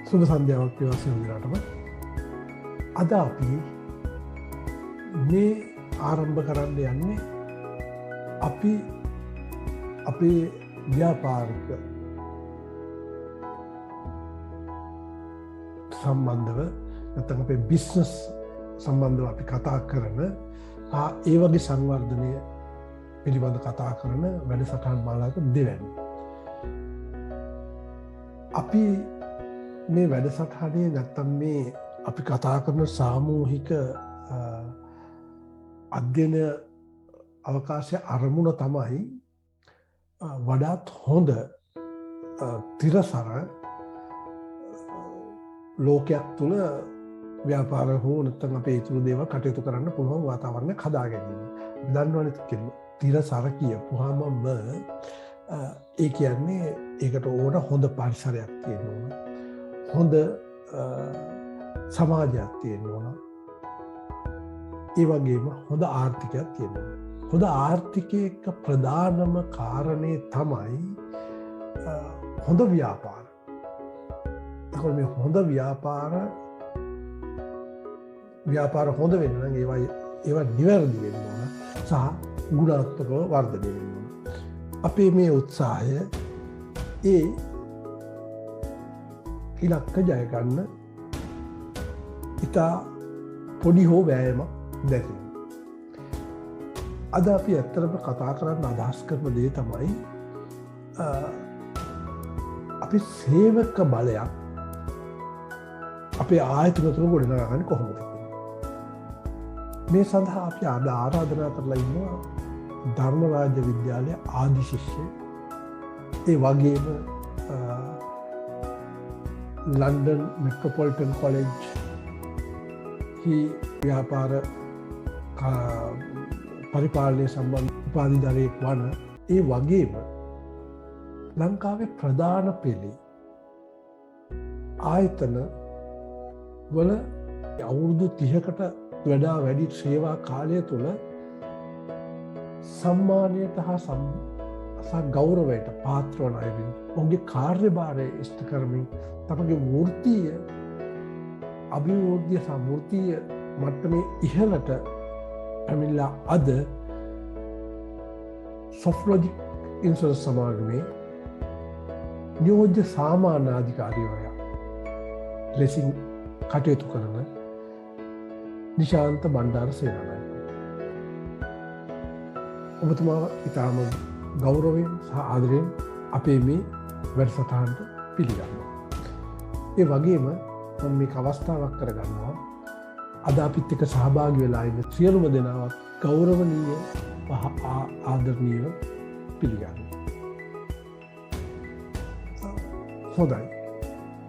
සුබ සන්ධ්‍යාවක් වේවා සියලු දෙනාටම. අද අපි මේ ආරම්භ කරන්න යන්නේ අපි අපේ ව්‍යාපාරික සම්බන්ධව නැත්නම් අපේ බිස්නස් සම්බන්ධව අපි කතා කරන ඒ වගේ සංවර්ධනය පිළිබඳ කතා කරන වැඩසටහන් මාලාවක දෙවැනි. අපි මේ වැඩසටහනේ නැත්තම් මේ අපි කතා කරන සාමූහික අධ්‍යයන අවකාශය අරමුණ තමයි වඩාත් හොඳ තිරසර ලෝකයක් තුළ ව්‍යාපාර හෝ නැත්තම් අපේ ඉතුරු දේවල් කටයුතු කරන්න පුළුවන් වාතාවරණයක් හදා ගැනීම. දන්නවනේ තිරසර කියපුවාම ඒ කියන්නේ ඒකට ඕන හොඳ පරිසරයක් තියෙන්න ඕන. හොඳ සමාජයක් තියෙන්න ඕන. ඒ වගේම හොඳ ආර්ථිකයක් තියෙන්න ඕන. හොඳ ආර්ථිකයක ප්‍රධානම කාරණේ තමයි හොඳ ව්‍යාපාර. එතකොට මේ හොඳ ව්‍යාපාර හොඳ වෙන්න නම් ඒවා නිවැරදි වෙන්න ඕන සහ ගුණාත්මකව වර්ධනය වෙන්න ඕන. අපේ මේ උත්සාහය ඒ ඉලක්ක ජය ගන්න ඉතා පොඩි හෝ වෑයමක් දැකීම. අද අපි ඇත්තටම කතා කරන්න අදහස් කරන දේ තමයි අපි සේවක බලයක් අපේ ආයතන තුළ ගොඩනගාගන්නේ කොහොමද? මේ සඳහා අපි අද ආරාධනා කරලා ඉන්නවා ධර්මරාජ විද්‍යාලය ආදි ශිෂ්‍ය, ඒ වගේම ලන්ඩන් මෙට්‍රොපොලිටන් කොලෙජ් හි ව්‍යාපාර පරිපාලනය සම්බන්ධ උපාධිධරයෙක් වන, ඒ වගේම ලංකාවේ ප්‍රධාන පෙළේ ආයතන වල අවුරුදු 30කට වඩා වැඩි සේවා කාලය තුළ සම්මානයට හා ගෞරවයට පාත්‍ර වන අය වෙන ඔහුගේ කාර්යභාරය ඉෂ්ට කරමින් තමගේ වෘත්තීය අභිවෘද්ධිය සමෘද්ධිය මට්ටමේ ඉහළට පැමිණලා අද සොෆ්ට්ලොජික් ඉන්ෂුරන්ස් සමාගමේ නියෝජ්‍ය සාමාන්‍යාධිකාරීවරයා ලෙසින් කටයුතු කරන නිශාන්ත බණ්ඩාර සේනානායක. ඔබතුමාව ඉතාම ගෞරවයෙන් සහ ආදරයෙන් අපේ මේ වැඩසටහනට පිළිගන්නවා. ඒ වගේම මම මේක අවස්ථාවක් කරගන්නවා අද අපිත් එක්ක සහභාගී වෙලා ඉන්න සියලුම දෙනාවත් ගෞරවනීය ආදරණීයව පිළිගන්නවා. හොඳයි.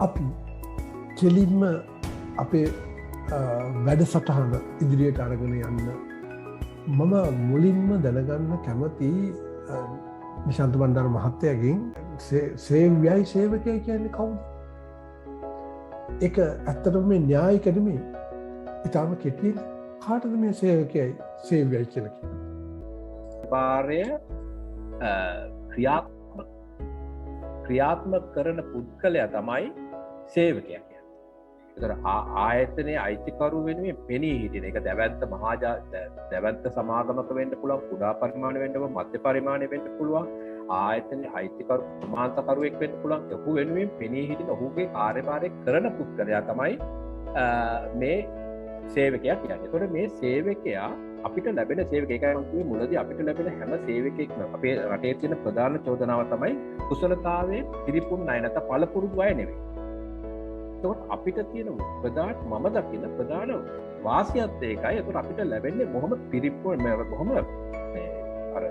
අපි කෙලින්ම අපේ වැඩසටහන ඉදිරියට අරගෙන යන්න මම මුලින්ම දැනගන්න කැමති නිශාන්ත බණ්ඩාර මහත්තයාගෙන් සේවයයි සේවකයයි කියන්නේ කවුද? ඒක ඇත්තටම මේ න්‍යායික නෙමෙයි. ඊටම කෙටියෙන් කාටද මේ සේවකයයි සේවයයි කියලා කියන්නේ? පාරය ක්‍රියාත්මක කරන පුද්ගලයා තමයි සේවකයා කියන්නේ. ඒතර ආයතනයේ අයිතිකරු වෙනුවෙන් පෙනී හිටින එක දැවැන්ත දැවැන්ත සමාගමක වෙන්න පුළුවන්, කුඩා පරිමාණ වෙන්න පුළුවන්, මධ්‍ය පරිමාණ වෙන්න පුළුවන්, ආයතනයේ අයිතිකරු ප්‍රමාණකරුවෙක් වෙන්න පුළුවන්. ඔහු වෙනුවෙන් පෙනී හිටින ඔහුගේ කාර්යභාරය කරන පුද්ගලයා තමයි මේ සේවකයා කියන්නේ. ඒතකොට මේ සේවකයා අපිට ලැබෙන සේවකයෙක්යි මම කිව්වේ මුලදී අපිට ලැබෙන හැම සේවකයෙක්ම අපේ රටේ තියෙන ප්‍රධාන චෝදනාව තමයි කුසලතාවයේ පිරිපුන් අය නැත්නම් පළපුරුදු අය නෙවෙයි. ඒකට අපිට තියෙන ප්‍රධාන මම දකින ප්‍රධාන වාසියත් ඒකයි. ඒකට අපිට ලැබෙන්නේ බොහොම පිරිපුන් බොහොම අර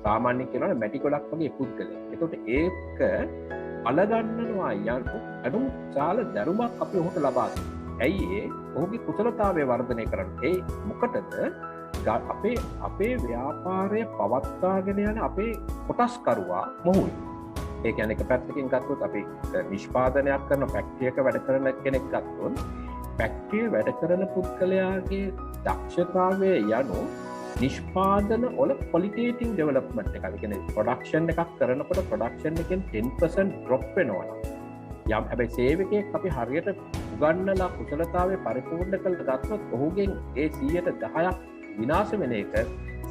සාමාන්‍යයෙන් කියනවා මැටි ගොඩක් වගේ පුද්ගලයෙක්. ඒකට ඒක අලගන්නනවා අඩු සාල දරුමක් අපි ඔහුට ලබා දෙනවා. ඇයි ඒ ඔහුගේ කුසලතාවය වර්ධනය කරන්නේ? ඒ මොකටද? අපේ ව්‍යාපාරය පවත්වාගෙන යන අපේ කොටස්කරුවා මොහුයි. ඒ කියන්නේ එක පැත්තකින් ගත්තොත් අපි නිෂ්පාදනයක් කරන ෆැක්ටරියක වැඩ කරන කෙනෙක් ගත්තොත් ෆැක්ටරියේ වැඩ කරන පුද්ගලයාගේ දක්ෂතාවය යනු නිෂ්පාදන වල ක්වොලිටේටිව් ඩෙවලොප්මන්ට් එක. ඒ කියන්නේ ප්‍රොඩක්ෂන් එකක් කරනකොට ප්‍රොඩක්ෂන් එකෙන් 10% ඩ්‍රොප් වෙනවා නම් යම් හැබැයි සේවකයෙක් අපි හරියට උගන්නලා කුසලතාවය පරිපූර්ණ කළ ගත්තොත් ඔහුගෙන් ඒ 10% විනාශ වෙන එක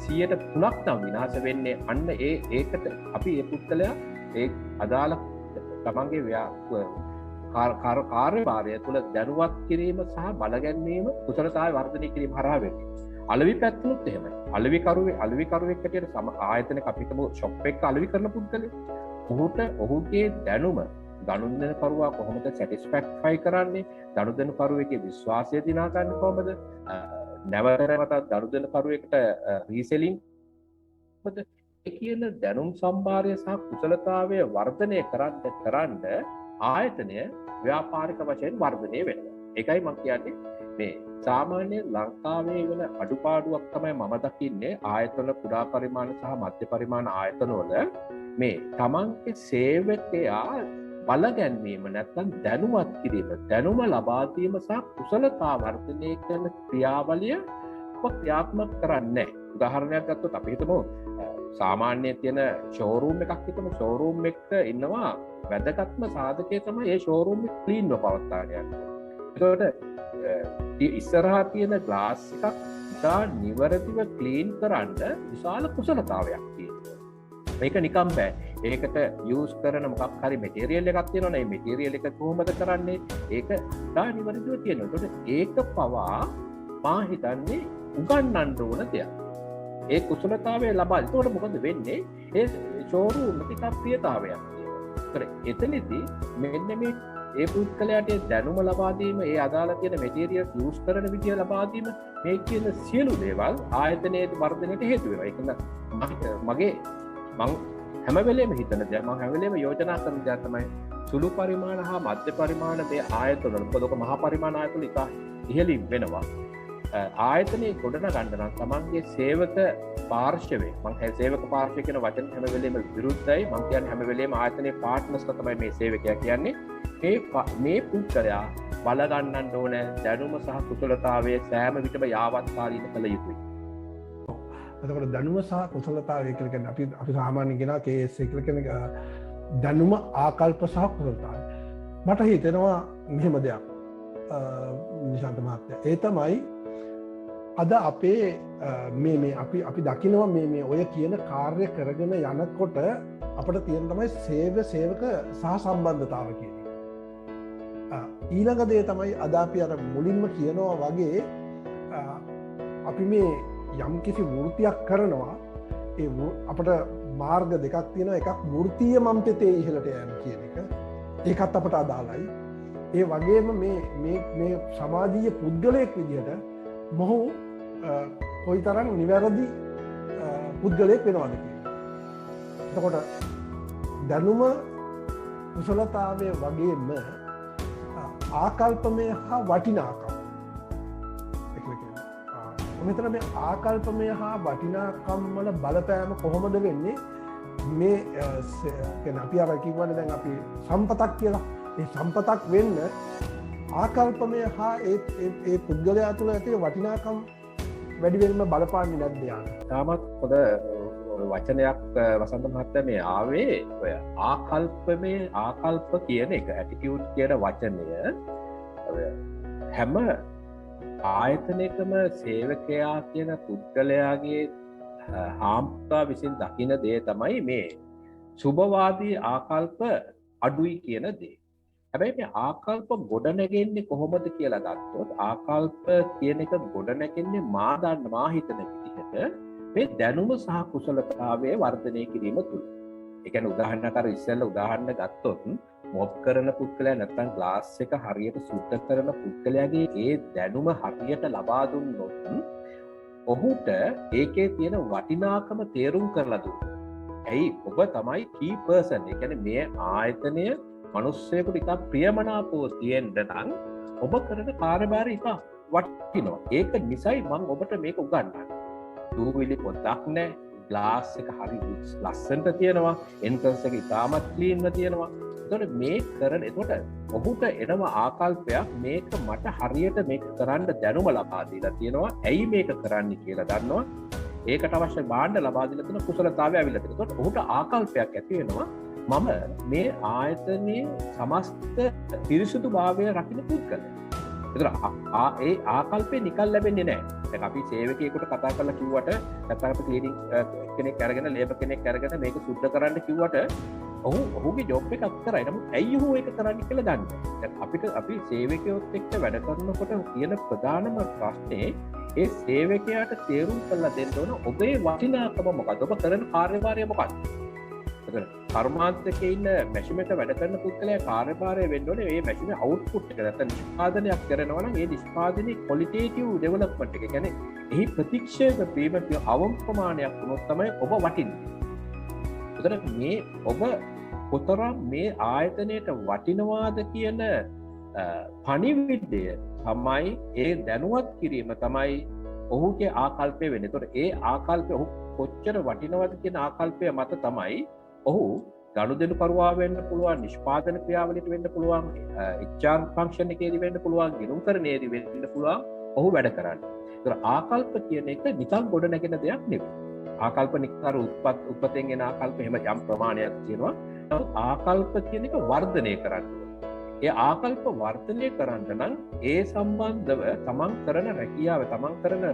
3% නම් විනාශ වෙන්නේ අන්න ඒකට අපි ඒ පුද්ගලයා ඒ අදාළ තමන්ගේ කාර්යභාරය තුළ දැනුවත් කිරීම සහ බලගැන්වීම කුසලතාවය වර්ධනය කිරීම හරහා වෙන්නේ. අලෙවි පැත්තනොත් එහෙමයි. අලෙවිකරුවෙක් හැටියට ආයතනයක අපිටම ෂොප් එක අලෙවි කරන පුද්ගලයෙක් ඔහුගේ දැනුම ගනුදෙනුකරුවා කොහොමද සැටිස්ෆැක්ට්ෆයි කරන්නේ, ගනුදෙනුකරුවෙකුගේ විශ්වාසය දිනා ගන්න කොහොමද, නැවතත් ගනුදෙනුකරුවෙකුට රීසෙලිං කොහොමද, ඒ කියන දැනුම් සම්භාරය සහ කුසලතාවය වර්ධනය කරන්න ආයතනය ව්‍යාපාරික වශයෙන් වර්ධනය වෙනවා. ඒකයි මම කියන්නේ මේ සාමාන්‍ය ලංකාවේ වෙන අඩුපාඩුවක් තමයි මම දකින්නේ ආයතන කුඩා පරිමාණ සහ මධ්‍ය පරිමාණ ආයතනවල මේ තමන්ගේ සේවකයා බලගැන්වීම නැත්නම් දැනුවත් කිරීම, දැනුම ලබා දීම සහ කුසලතා වර්ධනය කරන ක්‍රියාවලිය ක්‍රියාත්මක කරන්නේ. උදාහරණයක් ගත්තොත් අපි හිතමු සාමාන්‍ය තියෙන ෂෝරූම් එකක් හිතමු. ෂෝරූම් එකට ඉන්නවා වැදගත්ම සාධකය තමයි ඒ ෂෝරූම් එක ක්ලීන්ව පවත්වාගෙන යන්න. එතකොට ඉස්සරහා තියෙන ග්ලාස් එකක් ඉතා නිවැරදිව ක්ලීන් කරන්න විශාල කුසලතාවයක් තියෙනවා. මේක නිකම් බෑ. ඒකට යූස් කරන මොකක් හරි මෙටීරියල් එකක් තියෙනවනේ. මේ මෙටීරියල් එක කොහොමද කරන්නේ? ඒක ඉතා නිවැරදිව තියෙනවා. එතකොට ඒක පවා මා හිතන්නේ උගන්වන්න ඕන දෙයක්. ඒ කුසලතාවය ලබා. එතකොට මොකද වෙන්නේ? ඒ ෂෝරූම් එකේ ඉතා ප්‍රියතාවයක් තියෙනවා. එතනදී මෙන්න මේ ඒ පුද්ගලයාට දැනුම ලබා දීම, ඒ අදාළ තියෙන මෙටීරියල්ස් යූස් කරන විදිය ලබා දීම, මේ කියන සියලු දේවල් ආයතනයේ වර්ධනයට හේතු වෙනවා. ඒක මම හැම වෙලේම හිතන දෙයක්, මම හැම වෙලේම යෝජනා කරන දෙයක් තමයි සුළු පරිමාණ හා මධ්‍ය පරිමාණ මේ ආයතන වල මොකද මහා පරිමාණ ආයතන එක ඉහළින් වෙනවා. ආයතනයේ ගොඩනගන්න නම් තමන්ගේ සේවක පාර්ශවයේ, මම සේවක පාර්ශවය කියන වචන හැම වෙලේම විරුද්ධයි. මම කියන්නේ හැම වෙලේම ආයතනයේ පාර්ට්නර්ස්ලා තමයි මේ සේවකයා කියන්නේ. මේ පුද්ගලයා බලගන්නන්න ඕන දැනුම සහ කුසලතාවයේ සෑම විටම යාවත්කාලීන කළ යුතුයි. එතකොට දැනුම සහ කුසලතාවය කියලා කියන්නේ අපි සාමාන්‍යයෙන් කියනවා KS කියලා කියන දැනුම ආකල්ප සහ කුසලතාවය. මට හිතෙනවා මෙහෙම දෙයක් නිශාන්ත මහත්තයා. ඒ තමයි අද අපේ අපි දකිනවා මේ ඔය කියන කාර්ය කරගෙන යනකොට අපිට තියෙන තමයි සේවක සහ සම්බන්ධතාව කියන එක. ඊළඟ දේ තමයි අද අපි අර මුලින්ම කියනවා වගේ අපි මේ යම් කිසි වෘත්තියක් කරනවා. ඒ අපට මාර්ග දෙකක් තියෙනවා. එකක් වෘත්තීය මම්පතේ ඉහළට යෑම කියන එක. ඒකත් අපට අදාළයි. ඒ වගේම මේ සමාජීය පුද්ගලයෙක් විදිහට මොහු කොයිතරම් නිවැරදි පුද්ගලයෙක් වෙනවද කියලා. එතකොට දැනුම කුසලතාවය වගේම ආකල්පමය හා වටිනාකම. මෙතන මේ ආකල්පමය හා වටිනාකම් වල බලපෑම කොහොමද වෙන්නේ? මේ අපි අර කිව්වනේ දැන් අපි සම්පතක් කියලා. ඒ සම්පතක් වෙන්න ආකල්පමය හා ඒ පුද්ගලයා තුළ ඇති වටිනාකම් වැඩි වෙනම බලපාන්නේ නැද්ද යාන? තාමත් හොඳ වචනයක් වසන්ත මහත්තයා මේ ආවේ ඔය ආකල්ප කියන එක, ඇටිටියුඩ් කියන වචනය හැම ආයතනයකම සේවකයා කියන පුද්ගලයාගේ හාම්පුතා විසින් දකින දේ තමයි මේ සුභවාදී ආකල්ප අඩුයි කියන දේ. හැබැයි මේ ආකල්ප ගොඩනැගෙන්නේ කොහොමද කියලා ගත්තොත් ආකල්ප කියන එක ගොඩනැගෙන්නේ මා හිතන විදිහට මේ දැනුම සහ කුසලතාවයේ වර්ධනය කිරීම තුල. ඒ කියන්නේ උදාහරණයක් අර ඉස්සෙල්ලා උදාහරණ ගත්තොත් මොප් කරන පුද්ගලයා නැත්නම් ග්ලාස් එක හරියට සුද්ධ කරන පුද්ගලයාගේ ඒ දැනුම හරියට ලබා දුන්නොත් ඔහුට ඒකේ තියෙන වටිනාකම තේරුම් කරලා දුන්නා. ඇයි ඔබ තමයි key person. ඒ කියන්නේ මේ ආයතනය මිනිස්සෙකුට ඉතා ප්‍රියමනාපව තියෙන්න නම් ඔබ කරන කාර්යභාරය ඉතා වටිනවා. ඒක නිසයි මම ඔබට මේක උගන්වන්නේ. දූවිලි පොඩ්ඩක් නැහැ. ග්ලාස් එක හරි ලස්සනට තියෙනවා. එන්ට්‍රන්ස් එක ඉතාමත් ක්ලීන්ව තියෙනවා. එතකොට ඔහුට එනවා ආකල්පයක් මේක මට හරියට මේක කරන්න දැනුම ලබා දීලා තියෙනවා. ඇයි මේක කරන්නේ කියලා දන්නවා. ඒකට අවශ්‍ය භාණ්ඩ ලබා දීලා තියෙන කුසලතාවය ඇවිල්ලා තියෙනවා. එතකොට ඔහුට ආකල්පයක් ඇති වෙනවා මම මේ ආයතනයේ සමස්ත පිරිසුදු භාවය රකින්න පුද්ගලයෙක්. ඒතර ඒ ආකල්පේ නිකන් ලැබෙන්නේ නැහැ. දැන් අපි සේවකයෙකුට කතා කරලා කිව්වට නැත්නම් අපි ක්ලීනින් කෙනෙක් අරගෙන ලේබර් කෙනෙක් අරගෙන මේක සුද්ධ කරන්න කිව්වට ඔහුගේ ජොබ් එකක් කරයි. නමුත් ඇයි ඔහු ඒක කරන්නේ කියලා දන්නේ නැහැ. දැන් අපි සේවකයොත් එක්ක වැඩ කරනකොට තියෙන ප්‍රධානම ප්‍රශ්නේ ඒ සේවකයාට තේරුම් කරලා දෙන්න ඕන ඔබේ වටිනාකම මොකක්ද? ඔබ කරන කාර්යභාරය මොකක්ද? කර්මාන්තකේ ඉන්න මැෂින් එක වැඩ කරන පුද්ගලයා කාර්යභාරය වෙන්න ඕනේ මේ මැෂින් එකේ අවුට්පුට් එක. නැත්නම් නිෂ්පාදනයක් කරනවා නම් ඒ නිෂ්පාදනයේ ක්වොලිටේටිව් ඩෙවලොප්මන්ට් එක. කියන්නේ එහි ප්‍රතික්ෂේප වීම අවම ප්‍රමාණයක් වුණොත් තමයි ඔබ වටින්නේ. ඒතර මේ ඔබ කොතරම් මේ ආයතනයට වටිනවාද කියන පණිවිඩය තමයි ඒ දැනුවත් කිරීම තමයි ඔහුගේ ආකල්පය වෙන්නේ. ඒතර ඒ ආකල්පය ඔහු කොච්චර වටිනවද කියන ආකල්පය මත තමයි ඔහු ගනුදෙනු කරුවා වෙන්න පුළුවන්, නිෂ්පාදන ක්‍රියාවලියට වෙන්න පුළුවන්, HR ෆන්ක්ෂන් එකේදී වෙන්න පුළුවන්, ගිණුම්කරණයේදී වෙන්න පුළුවන් ඔහු වැඩ කරන්නේ. ඒතර ආකල්ප කියන එක නිකන් ගොඩ නැගෙන දෙයක් නෙවෙයි. ආකල්ප නිකන් උත්පත්යෙන් එන ආකල්ප එහෙම යම් ප්‍රමාණයක් තියෙනවා. නමුත් ආකල්ප කියන එක වර්ධනය කරන්න ඕනේ. ඒ ආකල්ප වර්ධනය කරන්න නම් ඒ සම්බන්ධව තමන් කරන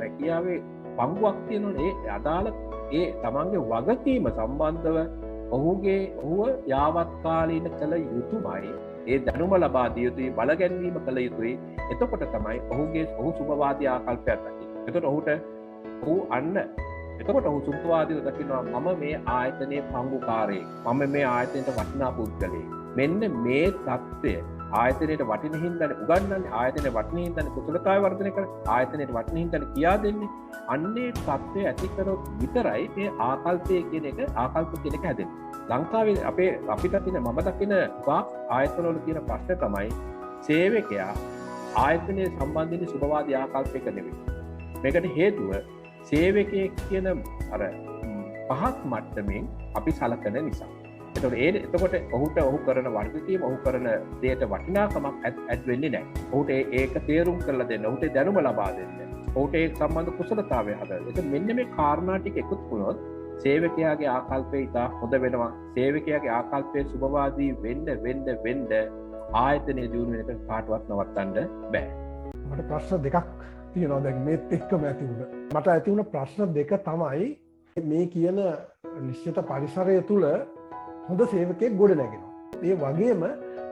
රැකියාවේ පංගුවක් තියෙනවනේ. ඒ අදාළ ඒ තමන්ගේ වගකීම සම්බන්ධව ඔහුව යාවත්කාලීන කළ යුතුමයි. ඒ දැනුම ලබා දිය යුතුයි, බලගැන්වීම කළ යුතුයි. එතකොට තමයි ඔහු සුභවාදී ආකල්පයක් දකින්නේ. එතකොට ඔහු සුභවාදීව දකිනවා මම මේ ආයතනයේ පංගුකාරයෙක්. මම මේ ආයතනයට වටිනා පුද්ගලයෙක්. මෙන්න මේ தත්ත්වය ආයතනයට වටින හින්දානේ උගන්වන්නේ, ආයතනයේ වටින හින්දානේ කුසලතාවය වර්ධනය කරන්නේ, ආයතනයට වටින හින්දානේ කියා දෙන්නේ. අන්නේ தත්ත්වය ඇති කරොත් විතරයි මේ ආකල්ප කියන එක හැදෙන්නේ. ලංකාවේ අපිට තියෙන මම දකින ආයතනවල තියෙන ප්‍රශ්නේ තමයි සේවකයා ආයතනයේ සම්බන්ධිත සුභවාදී ආකල්පයක නෙවෙයි. මේකට හේතුව සේවකයෙක් කියන අර පහත් මට්ටමින් අපි සලකන නිසා. එතකොට ඔහු කරන වර්ගකීම, ඔහු කරන දෙයට වටිනාකමක් ඇත් වෙන්නේ නැහැ. ඔහුට ඒක තේරුම් කරලා දෙන්න, ඔහුට දැනුම ලබා දෙන්න, ඔහුට ඒ සම්බන්ධ කුසලතාවය හදන්න. ඒක මෙන්න මේ කාරණා ටික එකතු වුණොත් සේවකයාගේ ආකල්පය ඉතා හොඳ වෙනවා. සේවකයාගේ ආකල්පයේ සුභවාදී වෙන්න ආයතනයේ දියුණුව එක කාටවත් නවත්තන්න බෑ. මට ප්‍රශ්න දෙකක් තියෙනවා දැන් මේත් එක්කම ඇති වුණ. මට ඇති වුණ ප්‍රශ්න දෙක තමයි මේ කියන නිශ්චිත පරිසරය තුළ හොඳ සේවකයෙක් ගොඩ නැගෙනවා. ඒ වගේම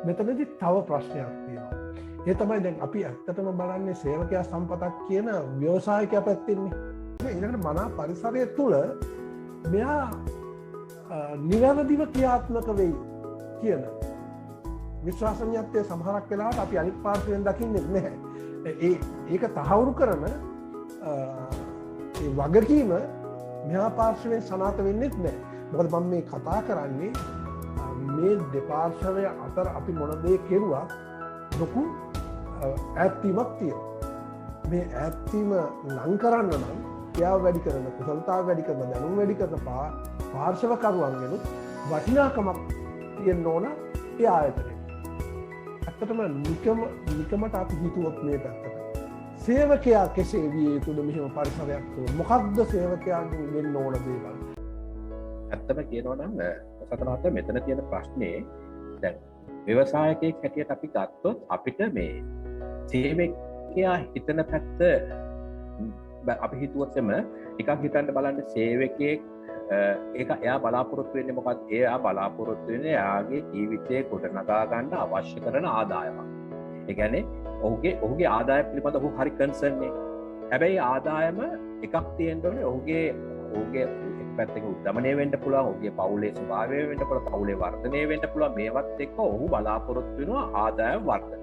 මෙතනදි තව ප්‍රශ්නයක් තියෙනවා. ඒ තමයි දැන් අපි ඇත්තටම බලන්නේ සේවකයා සම්පතක් කියන ව්‍යවසායකයා පැත්තෙන්නේ. ඊළඟට මනා පරිසරය තුළ මෙයා නිවැරදිව ක්‍රියාත්මක වෙයි කියන විශ්වාසනීයත්වය සමහරක් වෙලාවට අපි අනිත් පාර්ශ්වයෙන් දකින්නේ නැහැ. ඒක තහවුරු කරන ඒ වගකීම මෙහා පාර්ශ්වයෙන් සනාථ වෙන්නේ නැහැ. මොකද මම මේ කතා කරන්නේ මේ දෙපාර්ශ්වය අතර අපි මොන දේ කෙරුවත් ලොකු ඈත්වීමක් තියෙනවා. මේ ඈත්වීම ලං කරන්න නම් ක්‍රියාව වැඩි කරන, කුසලතාව වැඩි කරන, දැනුම වැඩි කරන පාර්ශවකරුවන්ගෙනුත් වටිනාකමක් තියෙන්න ඕන ඒ ආයතනයේ. ඇත්තටම නිකමට අපි හිතුවොත් මේ පැත්තට සේවකයා කෙසේ විය යුතුද මෙහෙම පරිසරයක් තුළ? මොකක්ද සේවකයාගෙන් වෙන්න ඕන දේවල්? ඇත්තම කියනවා නම් සතරහත මෙතන තියෙන ප්‍රශ්නේ දැන් ව්‍යවසායකයෙක් හැටියට අපි ගත්තොත් අපිට මේ සේවකයා හිතන පැත්ත අපි හිතුවොත්ම ටිකක් හිතන්න බලන්න සේවකයෙක් ඒක එයා බලාපොරොත්තු වෙන්නේ මොකක්ද? එයා බලාපොරොත්තු වෙන්නේ එයාගේ ජීවිතේ ගොඩනගා ගන්න අවශ්‍ය කරන ආදායමක්. ඒ කියන්නේ ඔහුගේ ආදායම පිළිබඳ ඔහු හරි කන්සර්න් නේ. හැබැයි ආදායම එකක් තියෙන්න ඕනේ ඔහුගේ පැත්තක උද්දමනය වෙන්න පුළුවන්, ඔහුගේ පවුලේ ස්වභාවය වෙන්න පුළුවන්, පවුලේ වර්ධනය වෙන්න පුළුවන්. මේවත් එක්ක ඔහු බලාපොරොත්තු වෙනවා ආදායම වර්ධනය.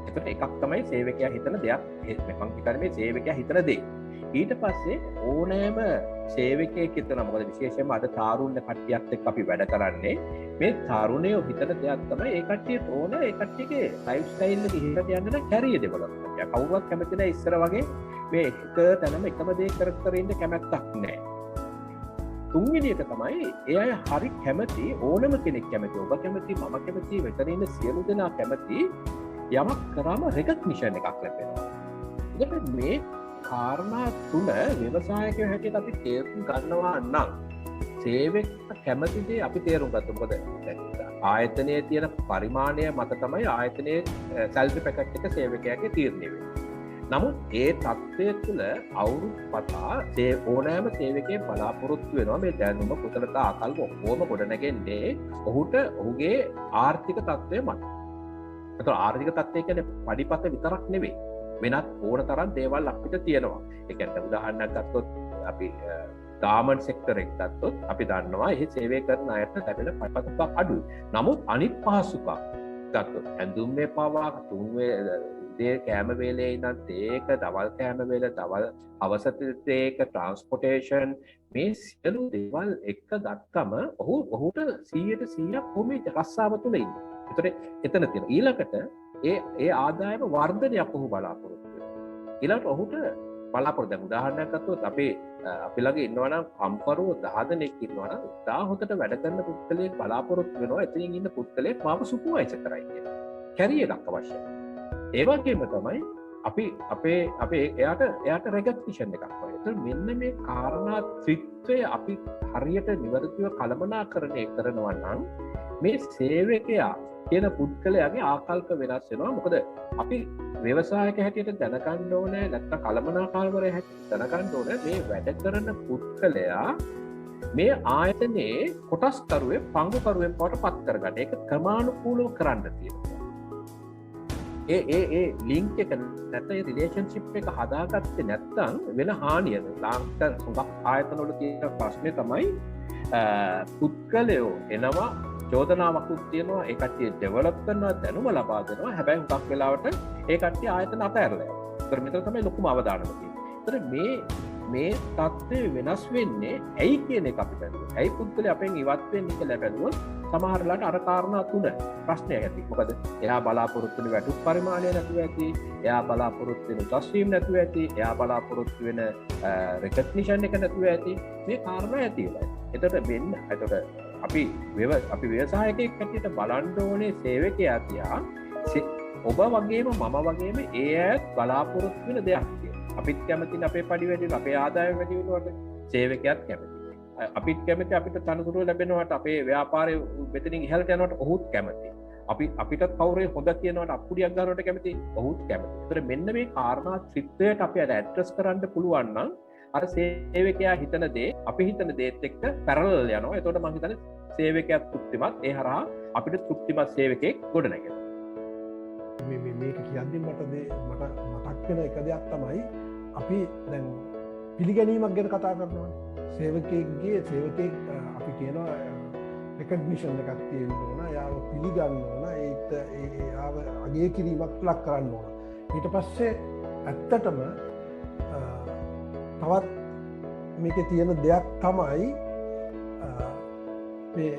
ඒකට එකක් තමයි සේවකයා හිතන දෙයක්. මම හිතන්නේ මේ සේවකයා හිතන දේ. ඊට පස්සේ ඕනෑම සේවකයෙක් හිතනවා. මොකද විශේෂයෙන්ම අද තාරුණ්‍ය කට්ටියත් එක්ක අපි වැඩ කරන්නේ මේ තරුණයෝ හිතන දෙයක් තමයි ඒ කට්ටියට ඕන ඒ කට්ටියගේ ලයිෆ් ස්ටයිල් එක ඉහළට යන්න නම් කැරියර් ඩෙවලොප්මන්ට් එක. කවුරුවත් කැමති නැහැ ඉස්සර වගේ මේ එක තැනම එකම දේ කර ඉන්න කැමැත්තක් නැහැ. තුන්වෙනි එක තමයි ඒ අය හරි කැමති, ඕනම කෙනෙක් කැමති, ඔබ කැමති, මම කැමති, මෙතන ඉන්න සියලු දෙනා කැමති යමක් කරාම රෙකග්නිෂන් එකක් ලැබෙනවා. ඒකට මේ කාරණා තුන ව්‍යවසායකයෝ හැටියට අපි තේරුම් ගන්නවා නම් සේවක කැමතිදේ අපි තේරුම් ගත්ත මොකද ආයතනයේ තියෙන පරිමාණය මත තමයි ආයතනයේ සැලරි පැකට් එක සේවකයාගේ තීරණය වෙන්නේ. නමුත් ඒ තත්ත්වය තුළ අවුරුදු පතා ඕනෑම සේවකයෙක් බලාපොරොත්තු වෙනවා මේ දැනුම කුසලතා අකල් ඔක්කොම ගොඩනැගෙන්නේ ඔහුට ඔහුගේ ආර්ථික තත්ත්වය මත. ඒතකොට ආර්ථික තත්ත්වය කියන්නේ පඩිපත විතරක් නෙවෙයි. වෙනත් ඕන තරම් දේවල් අපිට තියෙනවා. ඒ කියන්නේ උදාහරණයක් ගත්තොත් අපි ගාමන්ට් සෙක්ටර් එක ගත්තොත් අපි දන්නවා එහි සේවය කරන අයට ලැබෙන පඩිපතක් අඩුයි. නමුත් අනිත් පහසුකම් ගත්තොත් ඇඳුම් මේ පවා තුන්වේ දේ කෑම වේලේ ඉඳන් තේක දවල් කෑම වේල දවල් හවස තේක ට්‍රාන්ස්පෝර්ටේෂන් මේ සියලු දේවල් එක ගත්තම ඔහුට 100% කොහොමද රස්සාව තුල ඉන්නේ. ඒතර එතන තියෙන ඊළඟට ඒ ආදායම වර්ධනයක් ඔහු බලාපොරොත්තු වෙනවා. ඊළඟට ඔහුට බලාපොරොත්තු දැන් උදාහරණයක් ගත්තොත් අපි ළඟ ඉන්නවා නම් කම්කරුවෝ 10 දෙනෙක් ඉන්නවා නම් 10 හොතට වැඩ කරන පුද්ගලයෙක් බලාපොරොත්තු වෙනවා එතනින් ඉන්න පුද්ගලයෙක් මාව සුපර්වයිසර් කරයි කියලා. කැරියර් එකක් අවශ්‍යයි. ඒ වගේම තමයි අපි එයාට රෙකග්නිෂන් එකක් වගේ. ඒතර මෙන්න මේ කාරණා ත්‍රිත්වය අපි හරියට නිවැරදිව කළමනාකරණය කරනවා නම් මේ සේවකයා කියන පුද්ගලයාගේ ආකල්ප වෙනස් වෙනවා. මොකද අපි ව්‍යවසායක හැටියට දැනගන්න ඕනේ නැත්නම් කළමනාකාරවරයා හැටියට දැනගන්න ඕනේ මේ වැඩ කරන පුද්ගලයා මේ ආයතනයේ කොටස්කරුවේ පංගුකරුවෙන් බවට පත් කරගන්න. ඒක ක්‍රමානුකූලව කරන්න තියෙනවා. ඒ ලින්ක් එක නැත්නම් ඒ රිලේෂන්ෂිප් එක හදාගත්තේ නැත්නම් වෙන හානියද ලාංකික සුඟක් ආයතනවල තියෙන ප්‍රශ්නේ තමයි පුද්ගලයෝ එනවා චෝදනාවකුත් තියෙනවා ඒ කට්ටිය ඩෙවලොප් කරනවා දැනුම ලබා දෙනවා හැබැයි හුඟක් වෙලාවට ඒ කට්ටිය ආයතන අතහැරලා යනවා. ඒතර මෙතන තමයි ලොකුම අවධානම තියෙන්නේ. ඒතර මේ තත්ත්වය වෙනස් වෙන්නේ ඇයි කියන එක අපි බැලුවා. ඇයි පුද්ගලයා අපෙන් ඉවත් වෙන්නේ කියලා බැලුවොත් සමහරලාට අර කාරණා තුන ප්‍රශ්නයක් ඇති. මොකද එයා බලාපොරොත්තු වෙන වැටුප් පරිමාණය නැතුව ඇති, එයා බලාපොරොත්තු වෙන උසස්වීම නැතුව ඇති, එයා බලාපොරොත්තු වෙන රෙකග්නිෂන් එක නැතුව ඇති. මේ කාරණා ඇතිලා. එතකොට අපි ව්‍යවසායකයෙක් හැටියට බලන්න ඕනේ සේවකයා තියා ඔබ වගේම මම වගේම ඒ අයත් බලාපොරොත්තු වෙන දෙයක් තියෙනවා. අපිත් කැමතිනේ අපේ පඩි වැඩි වෙනවා, අපේ ආදායම වැඩි වෙනවට සේවකයාත් කැමතියි. අපිත් කැමති අපිට තනතුරු ලැබෙනවට අපේ ව්‍යාපාරය මෙතනින් ඉහළට යනවට ඔහුත් කැමතියි. අපිටත් කවුරුේ හොඳ කියනවට අප්පුඩියක් ගන්නවට කැමතියි ඔහුත් කැමතියි. ඒතර මෙන්න මේ කාරණා ත්‍රිත්වයට අපි අර ඇඩ්‍රස් කරන්න පුළුවන් නම් අර සේවකයා හිතන දේ අපි හිතන දේත් එක්ක පැරලල් යනවා. එතකොට මම හිතන්නේ සේවකයා තෘප්තිමත් ඒ හරහා අපිට තෘප්තිමත් සේවකයෙක් ගොඩනැගෙනවා. මේක කියද්දි මට මතක් වෙන එක දෙයක් තමයි අපි දැන් පිළිගැනීමක් ගැන කතා කරනවා. සේවකයෙක් අපි කියනවා රෙකග්නිෂන් එකක් තියෙන්න ඕන, එයාව පිළිගන්න ඕන, එයාව අගය කිරීමක් ලක් කරන්න ඕන. ඊට පස්සේ ඇත්තටම තවත් මේකේ තියෙන දෙයක් තමයි මේ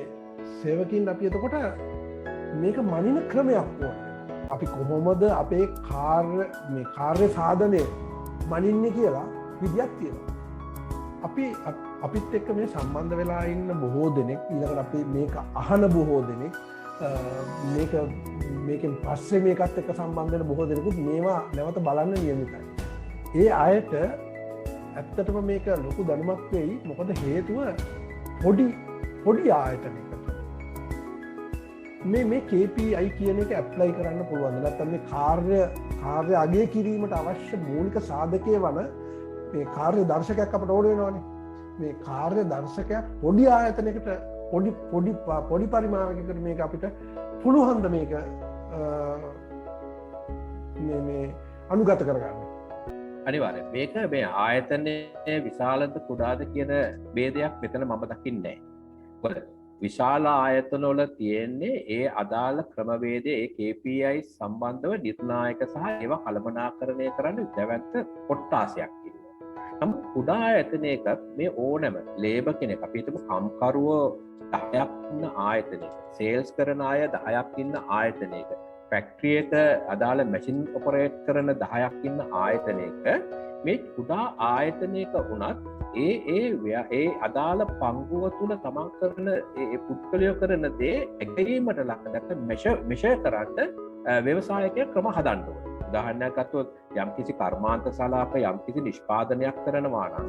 සේවකින් අපි එතකොට මේක මනින ක්‍රමයක් ඕන. අපි කොහොමද අපේ කාර්ය සාධනය මනින්නේ කියලා විදියක් තියෙනවා. අපිත් එක්ක මේ සම්බන්ධ වෙලා ඉන්න බොහෝ දෙනෙක් ඊළඟට අපි මේක අහන බොහෝ දෙනෙක් මේකෙන් පස්සේ මේකත් එක්ක සම්බන්ධ වෙන බොහෝ දෙනෙකුත් මේවා නැවත බලන්න නියමිතයි. ඒ අයට ඇත්තටම මේක ලොකු දැනුමක් වෙයි. මොකද හේතුව පොඩි ආයතනයකට මේ KPI කියන එක ඇප්ලයි කරන්න පුළුවන්. නැත්නම් මේ කාර්ය අගය කිරීමට අවශ්‍ය මූලික සාධකය වන මේ කාර්ය දර්ශකයක් අපට ඕන වෙනවනේ. මේ කාර්ය දර්ශකයක් පොඩි ආයතනයකට පොඩි පරිමාණයකට මේක අපිට පුළුවන්ද මේක මේ අනුගත කරගන්න. අනිවාර්යෙන් මේක මේ ආයතනයේ විශාලද කුඩාද කියන ભેදයක් මෙතන මම දකින්නේ නැහැ. විශාල ආයතනවල තියෙන්නේ ඒ අදාළ ක්‍රමවේදයේ ඒ KPI සම්බන්ධව නිර්ණායක සහ ඒවා කළමනාකරණය කරන්න දැවැන්ත කොට්ටාසයක් ඉන්නවා. නමුත් කුඩා ආයතනයක මේ ඕනම ලේබර් කෙනෙක් අපි හිතමු කම්කරුවෝ 10ක් ඉන්න ආයතනයක, සේල්ස් කරන අය 10ක් ඉන්න ආයතනයක, ෆැක්ටරි එක අදාළ මැෂින් ඔපරේට් කරන 10ක් ඉන්න ආයතනයක මේ කුඩා ආයතනයක වුණත් ඒ අදාළ පංගුව තුළ තමන් කරන පුද්ගලයෝ කරන දේ ඇගීමට ලක් නැත්නම් මෙෂර් කරන්න ව්‍යවසායකයා ක්‍රම හදන්න ඕනේ. උදාහරණයක් ගත්තොත් යම්කිසි කර්මාන්ත ශාලාවක යම්කිසි නිෂ්පාදනයක් කරනවා නම්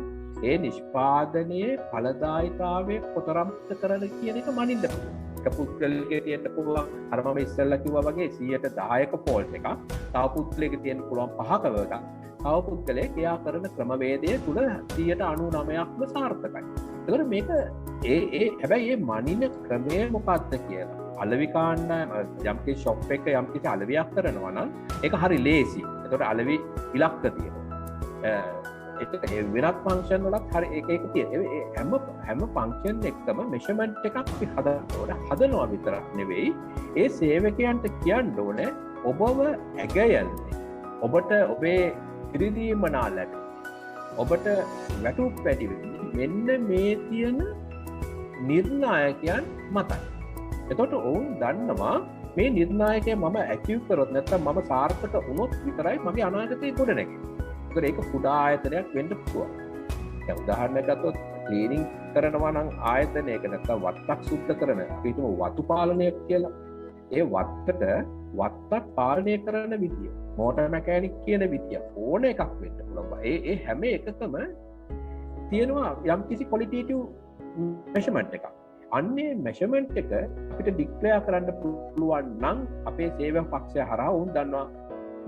ඒ නිෂ්පාදනයේ ඵලදායිතාවය කොතරම්ද කරන කියන එක මනින්න පුළුවන්. එක පුද්ගලයෙකුගේ තියෙන්න පුළුවන් අර මම ඉස්සෙල්ලා කිව්වා වගේ 110ක ෆෝල්ට් එකක්. තව පුද්ගලයෙකුගේ තියෙන්න පුළුවන් 5ක එකක්. තව පුද්ගලයෙක් එයා කරන ක්‍රමවේදය තුල 99%ක්ම සාර්ථකයි. ඒතකොට මේක හැබැයි මේ මනින ක්‍රමය මොකක්ද කියලා අලෙවි කාණ්ඩායම යම්කිසි ෂොප් එක යම්කිසි අලෙවියක් කරනවා නම් ඒක හරි ලේසි. ඒතකොට අලෙවි ඉලක්ක තියෙනවා. ඒක වෙනත් ෆන්ක්ෂන් වලත් හරි එක තියෙනවා. හැම ෆන්ක්ෂන් එකකම මෙෂර්මන්ට් එකක් අපි හදනවා විතරක් නෙවෙයි. ඒ සේවකයන්ට කියන්න ඕනේ ඔබව ඇගයන්නේ. ඔබට ඔබේ ඉරිදීම නාලට ඔබට වැටුප් පැටි මෙන්න මේ තියෙන නිර්ණායකයන් මතයි. එතකොට ඔවුන් දන්නවා මේ නිර්ණායකය මම ඇචීව් කරොත් නැත්නම් මම සාර්ථක වුණොත් විතරයි මගේ අනාගතේ ගොඩ නැගෙන්නේ. ඒකට ඒක කුඩා ආයතනයක් වෙන්න පුළුවන්. දැන් උදාහරණයක් ගත්තොත් ක්ලීනින් කරනවා නම් ආයතනයක නැත්නම් වත්තක් සුද්ධ කරන අපි හිතමු වතු පාලනය කියලා. ඒ වත්තක් පාලනය කරන විදිය මෝටර් මැකැනික් කියන විදිය ඕන එකක් වෙන්න පුළුවන්. ඒ හැම එකකම තියෙනවා යම්කිසි ක්වොලිටේටිව් මෙෂර්මන්ට් එකක්. අන්නේ මෙෂර්මන්ට් එක අපිට ඩික්ලෙයාර් කරන්න පුළුවන් නම් අපේ සේවක පක්ෂය හරහා උන් දන්නවා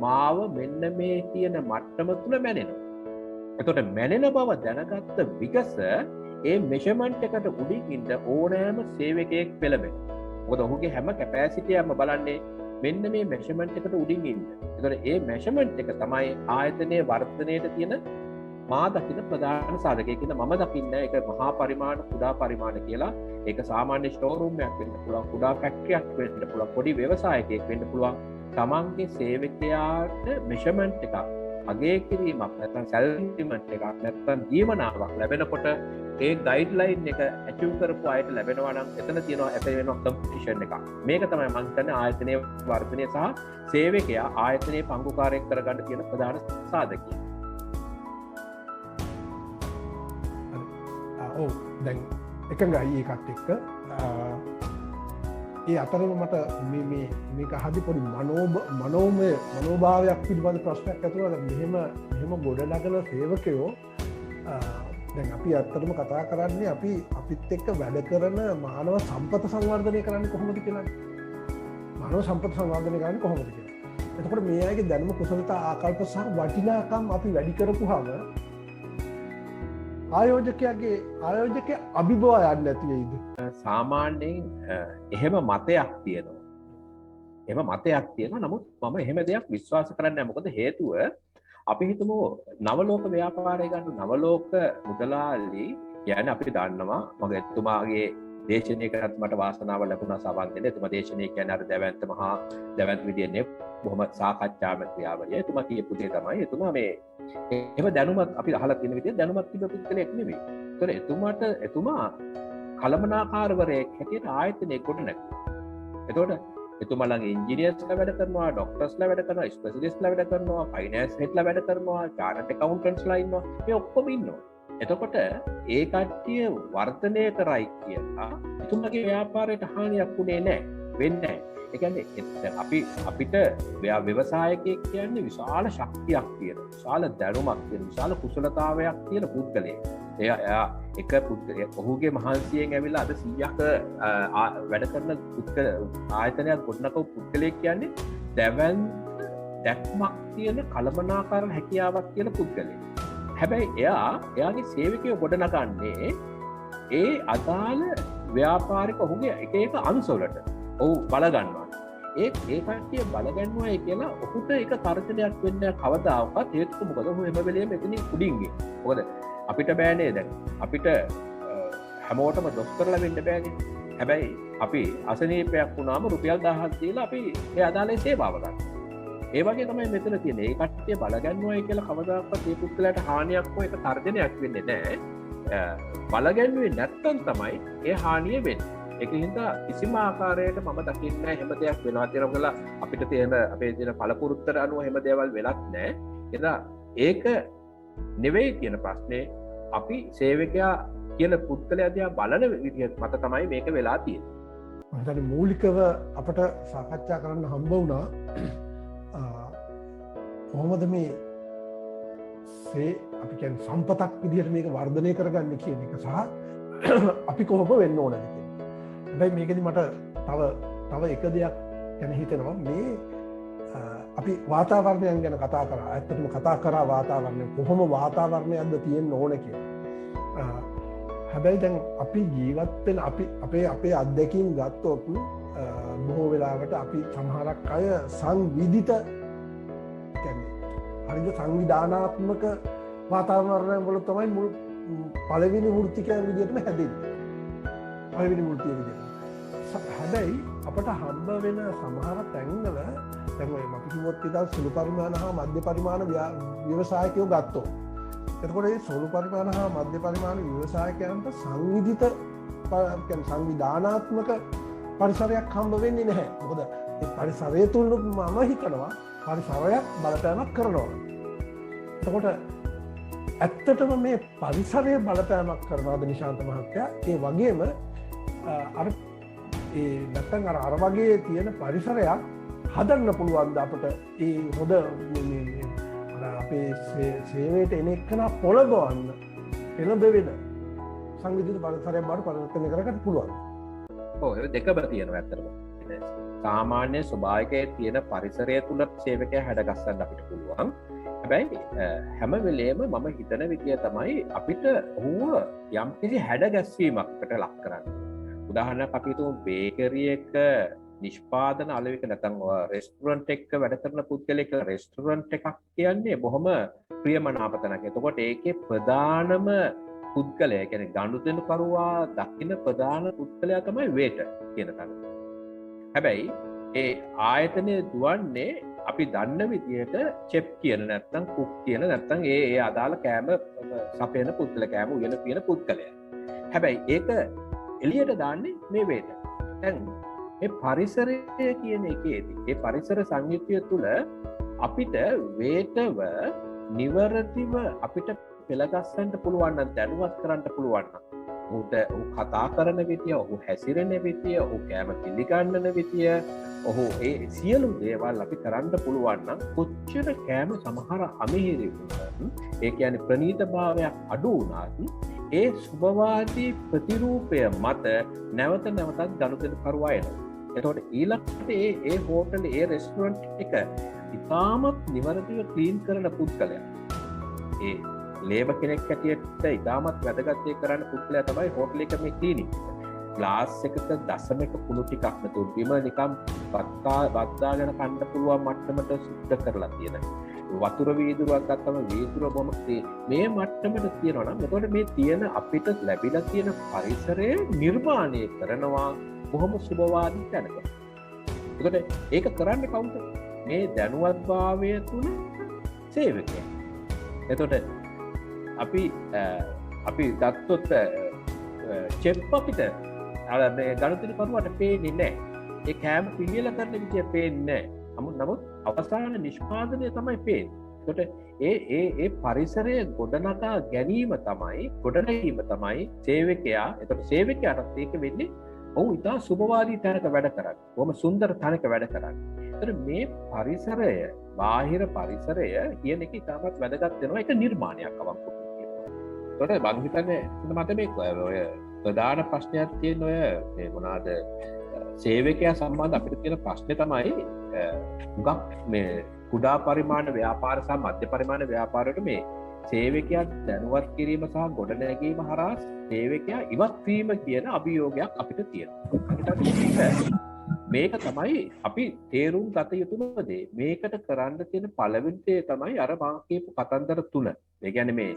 මාව මෙන්න මේ තියෙන මට්ටම තුල මැනෙනවා. එතකොට මැනෙන බව දැනගත්ත විගස ඒ මෙෂර්මන්ට් එකට උඩින් ඉන්න ඕනෑම සේවකයෙක් පෙළඹෙනවා. මොකද ඔහුගේ හැම කැපැසිටියක්ම බලන්නේ මෙන්න මේ මෙෂර්මන්ට් එකට උඩින් ඉන්න. එතකොට ඒ මෙෂර්මන්ට් එක තමයි ආයතනයේ වර්ධනයට තියෙන මා දකින ප්‍රධාන සාධකය. කියලා මම දකින්නේ ඒක මහා පරිමාණ කුඩා පරිමාණ කියලා. ඒක සාමාන්‍ය ස්ටෝර් රූම් එකක් වෙන්න පුළුවන්, කුඩා ෆැක්ටරියක් වෙන්න පුළුවන්, පොඩි ව්‍යවසායකයෙක් වෙන්න පුළුවන්. තමන්ගේ සේවකයාට මෙෂර්මන්ට් එකක් අගය කිරීමක් නැත්නම් සැලකිලිමත් එකක් නැත්නම් ජීවනාවක් ලැබෙනකොට ඒ ගයිඩ්ලයින් එක ඇචීව් කරපු අයට ලැබෙනවා නම් එතන තියෙනවා ඇපේ වෙනවා කම්පිටිෂන් එකක්. මේක තමයි මම හිතන්නේ ආයතනයේ වර්ධනය සහ සේවකයා ආයතනයේ පංගුකාරයෙක් කරගන්න තියෙන ප්‍රධාන සාධකය. ඔව් දැන් එකඟයි ඒකත් එක්ක ඒ අතරම මට මේක අහද්දි පොඩි මනෝභාවයක් පිළිබඳ ප්‍රශ්නයක් ඇතිවෙනවා. මෙහෙම ගොඩනගන සේවකයෝ දැන් අපි ඇත්තටම කතා කරන්නේ අපිත් එක්ක වැඩ කරන මානව සම්පත සංවර්ධනය කරන්නේ කොහොමද කියලා. මානව සම්පත සංවර්ධනය කරන්නේ කොහොමද කියලා. එතකොට මේ අයගේ දැනුම කුසලතා ආකල්ප සහ වටිනාකම් අපි වැඩි කරපුවාම ආයෝජකයා අභිබවා යන්න නැති වෙයිද? සාමාන්‍යයෙන් එහෙම මතයක් තියෙනවා. එහෙම මතයක් තියෙනවා. නමුත් මම එහෙම දෙයක් විශ්වාස කරන්නේ නැහැ. මොකද හේතුව අපි හිතමු නවලෝක ව්‍යාපාරය ගන්න නවලෝක මුදලාලි කියන්නේ අපිට දන්නවා මගේ එතුමාගේ දේශනයකටත් මට වාසනාව ලැබුණා සවන් දෙන්න. එතුමා දේශනය කියන්නේ අර දැවැන්ත විදියනේ බොහොම සාකච්ඡාත්මක ක්‍රියාවලිය. එතුමා කියපු දේ තමයි එතුමා මේ එහෙම දැනුමත් අපි අහලා තියෙන විදිය දැනුමත් තිබෙන පුද්ගලයෙක් නෙවෙයි. ඒතර එතුමා කළමනාකාරවරයෙක් හැටියට ආයතනයේ කොට නැගුවා. එතකොට එතුමා ළඟ ඉන්ජිනියර්ස්ලා වැඩ කරනවා, ડોක්ටර්ස්ලා වැඩ කරනවා, ස්පෙෂලිස්ට්ලා වැඩ කරනවා, ෆයිනෑන්ස් හෙඩ්ලා වැඩ කරනවා, චාර්ටර්ඩ් ඇකවුන්ටන්ට්ස්ලා ඉන්නවා. මේ ඔක්කොම ඉන්නවා. එතකොට ඒ කට්ටිය වර්ධනය කරයි කියලා එතුමාගේ ව්‍යාපාරයට හානියක් වුණේ නැහැ. වෙන්නේ නැහැ. ඒ කියන්නේ අපිට ව්‍යවසායකයෙක් කියන්නේ විශාල ශක්තියක් තියෙන, විශාල දැනුමක් තියෙන, විශාල කුසලතාවයක් තියෙන පුද්ගලයෙක්. එයා එක පුද්ගලයෙක් ඔහුගේ මහන්සියෙන් ඇවිල්ලා අද 100ක වැඩ කරන ආයතනයක් ගොඩනගපු පුද්ගලයෙක් කියන්නේ දැක්මක් තියෙන කළමනාකාර හැකියාවක් තියෙන පුද්ගලයෙක්. හැබැයි එයාගේ සේවකයෝ ගොඩනගන්නේ ඒ අදාළ ව්‍යාපාරික ඔහුගේ එක අංශවලට ඔහු බලගන්නවා. ඒ කට්ටිය බලගන්නවා කියලා ඔහුට ඒක තර්ජනයක් වෙන්න කවදාකවත් හේතුව මොකද? ඔහු හැම වෙලේම එතනින් උඩින් ගියේ. මොකද අපිට බෑනේ දැන් අපිට හැමෝටම දොස් කරලා වෙන්න බෑනේ. හැබැයි අපි අසනීපයක් වුණාම රුපියල් 1000ක් දීලා අපි ඒ අදාළ සේවාව ගන්නවා. ඒ වගේ තමයි මෙතන තියෙන්නේ. ඒ කට්ටිය බලගන්නවා කියලා කවදාකවත් මේ පුද්ගලයාට හානියක් හෝ ඒක තර්ජනයක් වෙන්නේ නැහැ. බලගන්නුවේ නැත්තම් තමයි ඒ හානිය වෙන්නේ. ඒක හින්දා කිසිම ආකාරයකට මම දකින්නේ නැහැ හැම දෙයක් වෙනවා කියලා කියලා අපිට තියෙන අපේ තියෙන පළපුරුද්දට අනුව හැම දේවල් වෙලක් නැහැ. ඒක නෙවෙයි කියන ප්‍රශ්නේ අපි සේවකයා කියන පුද්ගලයා දිහා බලන විදිහ මත තමයි මේක වෙලා තියෙන්නේ. මම හිතන්නේ මූලිකව අපට සාකච්ඡා කරන්න හම්බ වුණා කොහොමද මේ අපි කියන්නේ සම්පතක් විදිහට මේක වර්ධනය කරගන්න කියන එක සහ අපි කොහොම වෙන්න ඕනද කියන. හැබැයි මේකෙදි මට තව එක දෙයක් ගැන හිතෙනවා. මේ අපි වාතාවරණයන් ගැන කතා කරා. ඇත්තටම කතා කරා වාතාවරණය කොහොම වාතාවරණයක්ද තියෙන්න ඕන කියලා. හැබැයි දැන් අපි ජීවත් වෙන අපේ අත්දැකීම් ගත්තොත් බොහෝ වෙලාවට අපි සමහරක් අය සංවිධිත කියන්නේ හරිද සංවිධානාත්මක වාතාවරණය වල තමයි මුල් පළවෙනි වෘත්තිකයන් විදිහටම හැදෙන්නේ. පළවෙනි වෘත්තිය විදිහට. හැබැයි අපට හම්බ වෙන සමහර තැන්වල දැන් ඔය අපි කිව්වොත් ඉතින් සුළු පරිමාණ හා මධ්‍ය පරිමාණ ව්‍යවසායකයෝ ගත්තොත්. එතකොට මේ සුළු පරිමාණ හා මධ්‍ය පරිමාණ ව්‍යවසායකයන්ට සංවිධිත කියන්නේ සංවිධානාත්මක පරිසරයක් හම්බ වෙන්නේ නැහැ. මොකද ඒ පරිසරය තුල මම හිතනවා පරිසරයක් බලපෑමක් කරනවා. එතකොට ඇත්තටම මේ පරිසරය බලපෑමක් කරනවාද නිශාන්ත මහත්තයා? ඒ වගේම අර ඒ නැත්තම් අර වගේ තියෙන පරිසරයක් හදන්න පුළුවන්ද අපට ඒ හොඳ අපේ සේවයට එන එක්කන පොළඹවන්න එළඹෙන සංවිධිත පරිසරයක් බවට පරිවර්තනය කරගන්න පුළුවන්. ඔව් ඒක දෙකම තියෙනවා ඇත්තටම. සාමාන්‍ය ස්වභාවිකයේ තියෙන පරිසරය තුල සේවකයා හැඩගස්සන්න අපිට පුළුවන්. හැබැයි හැම වෙලේම මම හිතන විදිය තමයි අපිට ඔහුව යම්කිසි හැඩගැස්වීමකට ලක් කරන්න. උදාහරණයක් අපි හිතමු බේකරි එක නිෂ්පාදන අලෙවික නැත්නම් රෙස්ටුරන්ට් එකක වැඩ කරන පුද්ගලෙක් රෙස්ටුරන්ට් එකක් කියන්නේ බොහොම ප්‍රියමනාප තැනක්. එතකොට ඒකේ ප්‍රධානම පුද්ගලයා කියන්නේ ගනුදෙනුකරුවා දකින්න ප්‍රධාන පුද්ගලයා තමයි වේටර් කියන තැන. හැබැයි ඒ ආයතනය දුවන්නේ අපි දන්න විදියට චෙප් කියන නැත්නම් කුක් කියන නැත්නම් ඒ අදාළ කෑම සපයන පුද්ගල කෑම උයන පියන පුද්ගලයා. හැබැයි ඒක එළියට දාන්නේ මේ වේටර්. දැන් මේ පරිසරය කියන එකේදී ඒ පරිසර සංයුතිය තුළ අපිට වේටව නිවැරදිව අපිට පෙළගස්සන්න පුළුවන් නම් දැනුවත් කරන්න පුළුවන් නම් ඔහු කතා කරන විදිය, ඔහු හැසිරෙන විදිය, ඔහු කෑම පිළිගන්නන විදිය, ඔහු ඒ සියලු දේවල් අපි කරන්න පුළුවන් නම් කොච්චර කෑම සමහර අමිහිරි වුණත් ඒ කියන්නේ ප්‍රණීතභාවයක් අඩු වුණත් ඒ සුභවාදී ප්‍රතිරූපය මත නැවත නැවතත් ගනුදෙනුකරුවා එනවා. එතකොට ඊළඟට ඒ හෝටලේ ඒ රෙස්ටුරන්ට් එක ඉතාමත් නිවැරදිව ක්ලීන් කරන පුද්ගලයා. ඒ ලේබර් කෙනෙක් හැටියට ඉතාමත් වැදගත් දේ කරන්න පුද්ගලයා තමයි හෝටල් එකේ මේ ක්ලීනින්. ග්ලාස් එකක දශමයක කුණු ටිකක් නැතුව බිම නිකම් බත්දාගෙන කන්න පුළුවන් මට්ටමට සුද්ධ කරලා තියෙන. වතුර වීදුරුවක් ගත්තම වීදුරුව බොම මේ මට්ටමට තියෙනවා නම් එතකොට මේ තියෙන අපිට ලැබිලා තියෙන පරිසරය නිර්මාණය කරනවා බොහොම සුබවාදී තැනක. එතකොට ඒක කරන්නේ කවුද? මේ දැනුවත්භාවය තුල සේවකයා. එතකොට අපි ගත්තොත් චෙප් අපිට අර මේ ගනුදෙනුකරුවාට පේන්නේ නැහැ. ඒ කෑම පිළියෙල කරන විදිය පේන්නේ නැහැ. නමුත් අවසාන නිෂ්පාදනය තමයි පේන්නේ. එතකොට ඒ පරිසරය ගොඩනගා ගැනීම තමයි ගොඩනැගීම තමයි සේවකයා. එතකොට සේවකයාට ඒක වෙන්නේ ඔහු ඉතා සුබවාදී තැනක වැඩ කරන්නේ. බොහොම සුන්දර තැනක වැඩ කරන්නේ. එතකොට මේ පරිසරය, බාහිර පරිසරය කියන එක ඉතාමත් වැදගත් වෙනවා. ඒක නිර්මාණයක් අවංකව. එතකොට මම හිතන්නේ මට මේ ඔය ප්‍රධාන ප්‍රශ්නයක් තියෙන ඔය මේ මොනවාද සේවකයා සම්බන්ධ අපිට තියෙන ප්‍රශ්නේ තමයි හුඟක් මේ කුඩා පරිමාණ ව්‍යාපාර සහ මධ්‍ය පරිමාණ ව්‍යාපාරවලට මේ සේවකයා දැනුවත් කිරීම සහ ගොඩනැගීම හරහා සේවකයා ඉවත් වීම කියන අභියෝගයක් අපිට තියෙනවා. මේක තමයි අපි තේරුම් ගත යුතුම දේ. මේකට කරන්න තියෙන පළවෙනි දේ තමයි අර මා කියපු කතන්දර තුන. ඒ කියන්නේ මේ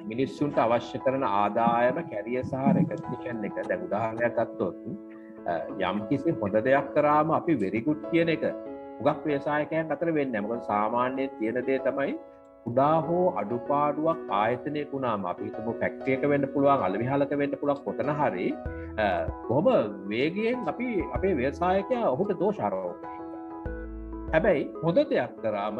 මිනිස්සුන්ට අවශ්‍ය කරන ආදායම කැරියර් සහ රෙකග්නිෂන් එක. දැන් උදාහරණයක් ගත්තොත් යම් කිසි හොඳ දෙයක් කරාම අපි වෙරි ගුඩ් කියන එක උගක් ව්‍යවසායකයන් අතර වෙන්නේ නැහැ. මොකද සාමාන්‍යයෙන් තියෙන දේ තමයි කුඩා හෝ අඩුපාඩුවක් ආයතනයක වුණාම අපි හිතමු ෆැක්ටරි එක වෙන්න පුළුවන්, අලවිහලක වෙන්න පුළුවන්, කොතන හරි බොහොම වේගයෙන් අපි අපේ ව්‍යවසායකයා ඔහුට දෝෂාරෝපණය කරනවා. හැබැයි හොඳ දෙයක් කරාම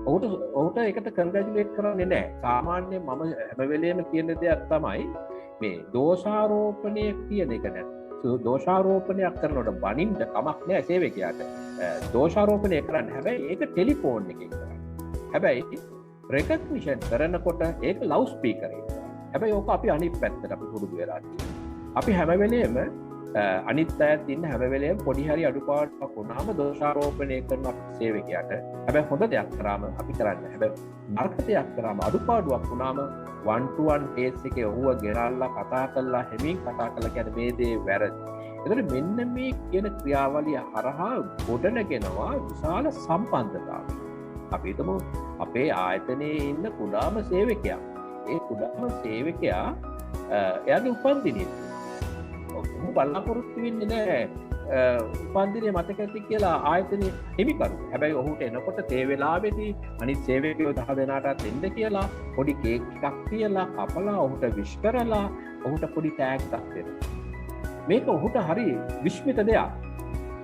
ඔහුට ඒකට කන්ග්‍රැචුලේට් කරන්නේ නැහැ. සාමාන්‍යයෙන් මම හැම වෙලේම කියන දෙයක් තමයි මේ දෝෂාරෝපණය කියන එක නෑ. දෝෂාරෝපණයක් කරනකොට බනින්න කමක් නෑ සේවකයාට. දෝෂාරෝපණය කරන්න හැබැයි ඒක ටෙලිෆෝන් එකකින් කරන්න. හැබැයි රෙකග්නිෂන් කරනකොට ඒක ලවුඩ් ස්පීකර් එක. හැබැයි ඕක අපි අනිත් පැත්තට අපි පුරුදු වෙලා තියෙනවා. අපි හැම වෙලේම අනිත් අයත් ඉන්න හැම වෙලේම පොඩි හරි අඩුපාඩුවක් වුණාම දෝෂාරෝපණය කරන සේවකයාට. හැබැයි හොඳ දෙයක් කරාම අපි කරන්නේ. හැබැයි නරක දෙයක් කරාම අඩුපාඩුවක් වුණාම 1-to-1 කේස් එකේ ඔහුව ගෙනල්ලා කතා කරලා හැමින් කතා කරලා කියන මේ දේ වැරදි. එතකොට මෙන්න මේ කියන ක්‍රියාවලිය හරහා ගොඩනගෙනවා විශාල සම්බන්ධතාවයක්. අපි හිතමු අපේ ආයතනයේ ඉන්න කුඩාම සේවකයා. ඒ කුඩාම සේවකයා එයාගේ උපන්දිනය ඔහු බලාපොරොත්තු වෙන්නේ නැහැ උපන්දිනය මතක ඇති කියලා ආයතනයේ හිමිකරු. හැබැයි ඔහුට එනකොට තේ වෙලාවේදී අනිත් සේවකයෝ 10 දෙනාටත් එන්න කියලා පොඩි කේක් එකක් තියලා කපලා ඔහුට විශ් කරලා ඔහුට පොඩි ටැග් එකක් දෙනවා. මේක ඔහුට හරි විශ්මිත දෙයක්.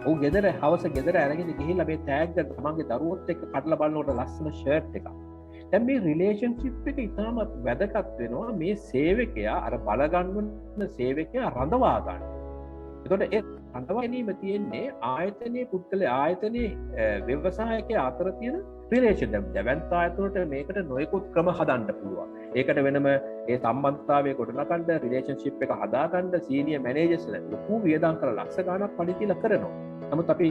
ඔහු ගෙදර හවස ගෙදර අරගෙන ගිහිල්ලා මේ ටැග් එක තමන්ගේ දරුවොත් එක්ක කඩලා බලනකොට ලස්සන ෂර්ට් එකක්. දැන් මේ රිලේෂන්ෂිප් එක ඉතාමත් වැදගත් වෙනවා මේ සේවකයා අර බලගන්වන සේවකයා රඳවා ගන්න. එතකොට ඒ රඳවා ගැනීම තියෙන්නේ ආයතනයේ පුද්ගලයා ආයතනයේ ව්‍යවසායකයා අතර තියෙන රිලේෂන්. දැවැන්ත ආයතනවලට මේකට නොයෙකුත් ක්‍රම හදන්න පුළුවන්. ඒකට වෙනම ඒ සම්බන්ධතාවය ගොඩනගන්න රිලේෂන්ෂිප් එක හදාගන්න සීනියර් මැනේජර්ස්ලා ලොකු වියදම් කරලා ලක්ෂ ගණක් පඩි දීලා කරනවා. නමුත් අපි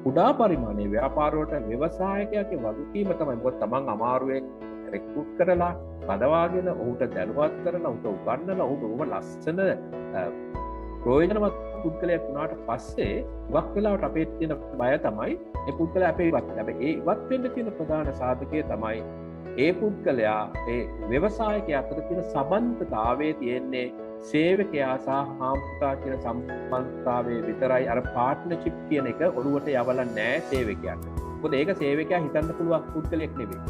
කුඩා පරිමාණයේ ව්‍යාපාරවලට ව්‍යවසායකයාගේ වගකීම තමයි මොකද තමන් අමාරුවෙන් රෙක්රූට් කරලා බදවාගෙන ඔහුට දැනුවත් කරලා ඔහුට උගන්වලා ඔහුම ලස්සන ප්‍රයෝජනවත් පුද්ගලයෙක් වුණාට පස්සේ වක් වෙලාවට අපේ තියෙන බය තමයි ඒ පුද්ගලයා අපේ ඉවත් වෙන. හැබැයි ඒ ඉවත් වෙන්න තියෙන ප්‍රධාන සාධකය තමයි ඒ පුද්ගලයා ඒ ව්‍යවසායකයා අතර තියෙන සම්බන්ධතාවයේ තියෙන්නේ සේවකයා සහ හාම්පුතා කියන සම්බන්ධතාවයේ විතරයි. අර පාර්ට්නර්ෂිප් කියන එක ඔළුවට යවලා නැහැ සේවකයාට. මොකද ඒක සේවකයා හිතන්න පුළුවන් පුද්ගලයෙක් නෙවෙයි.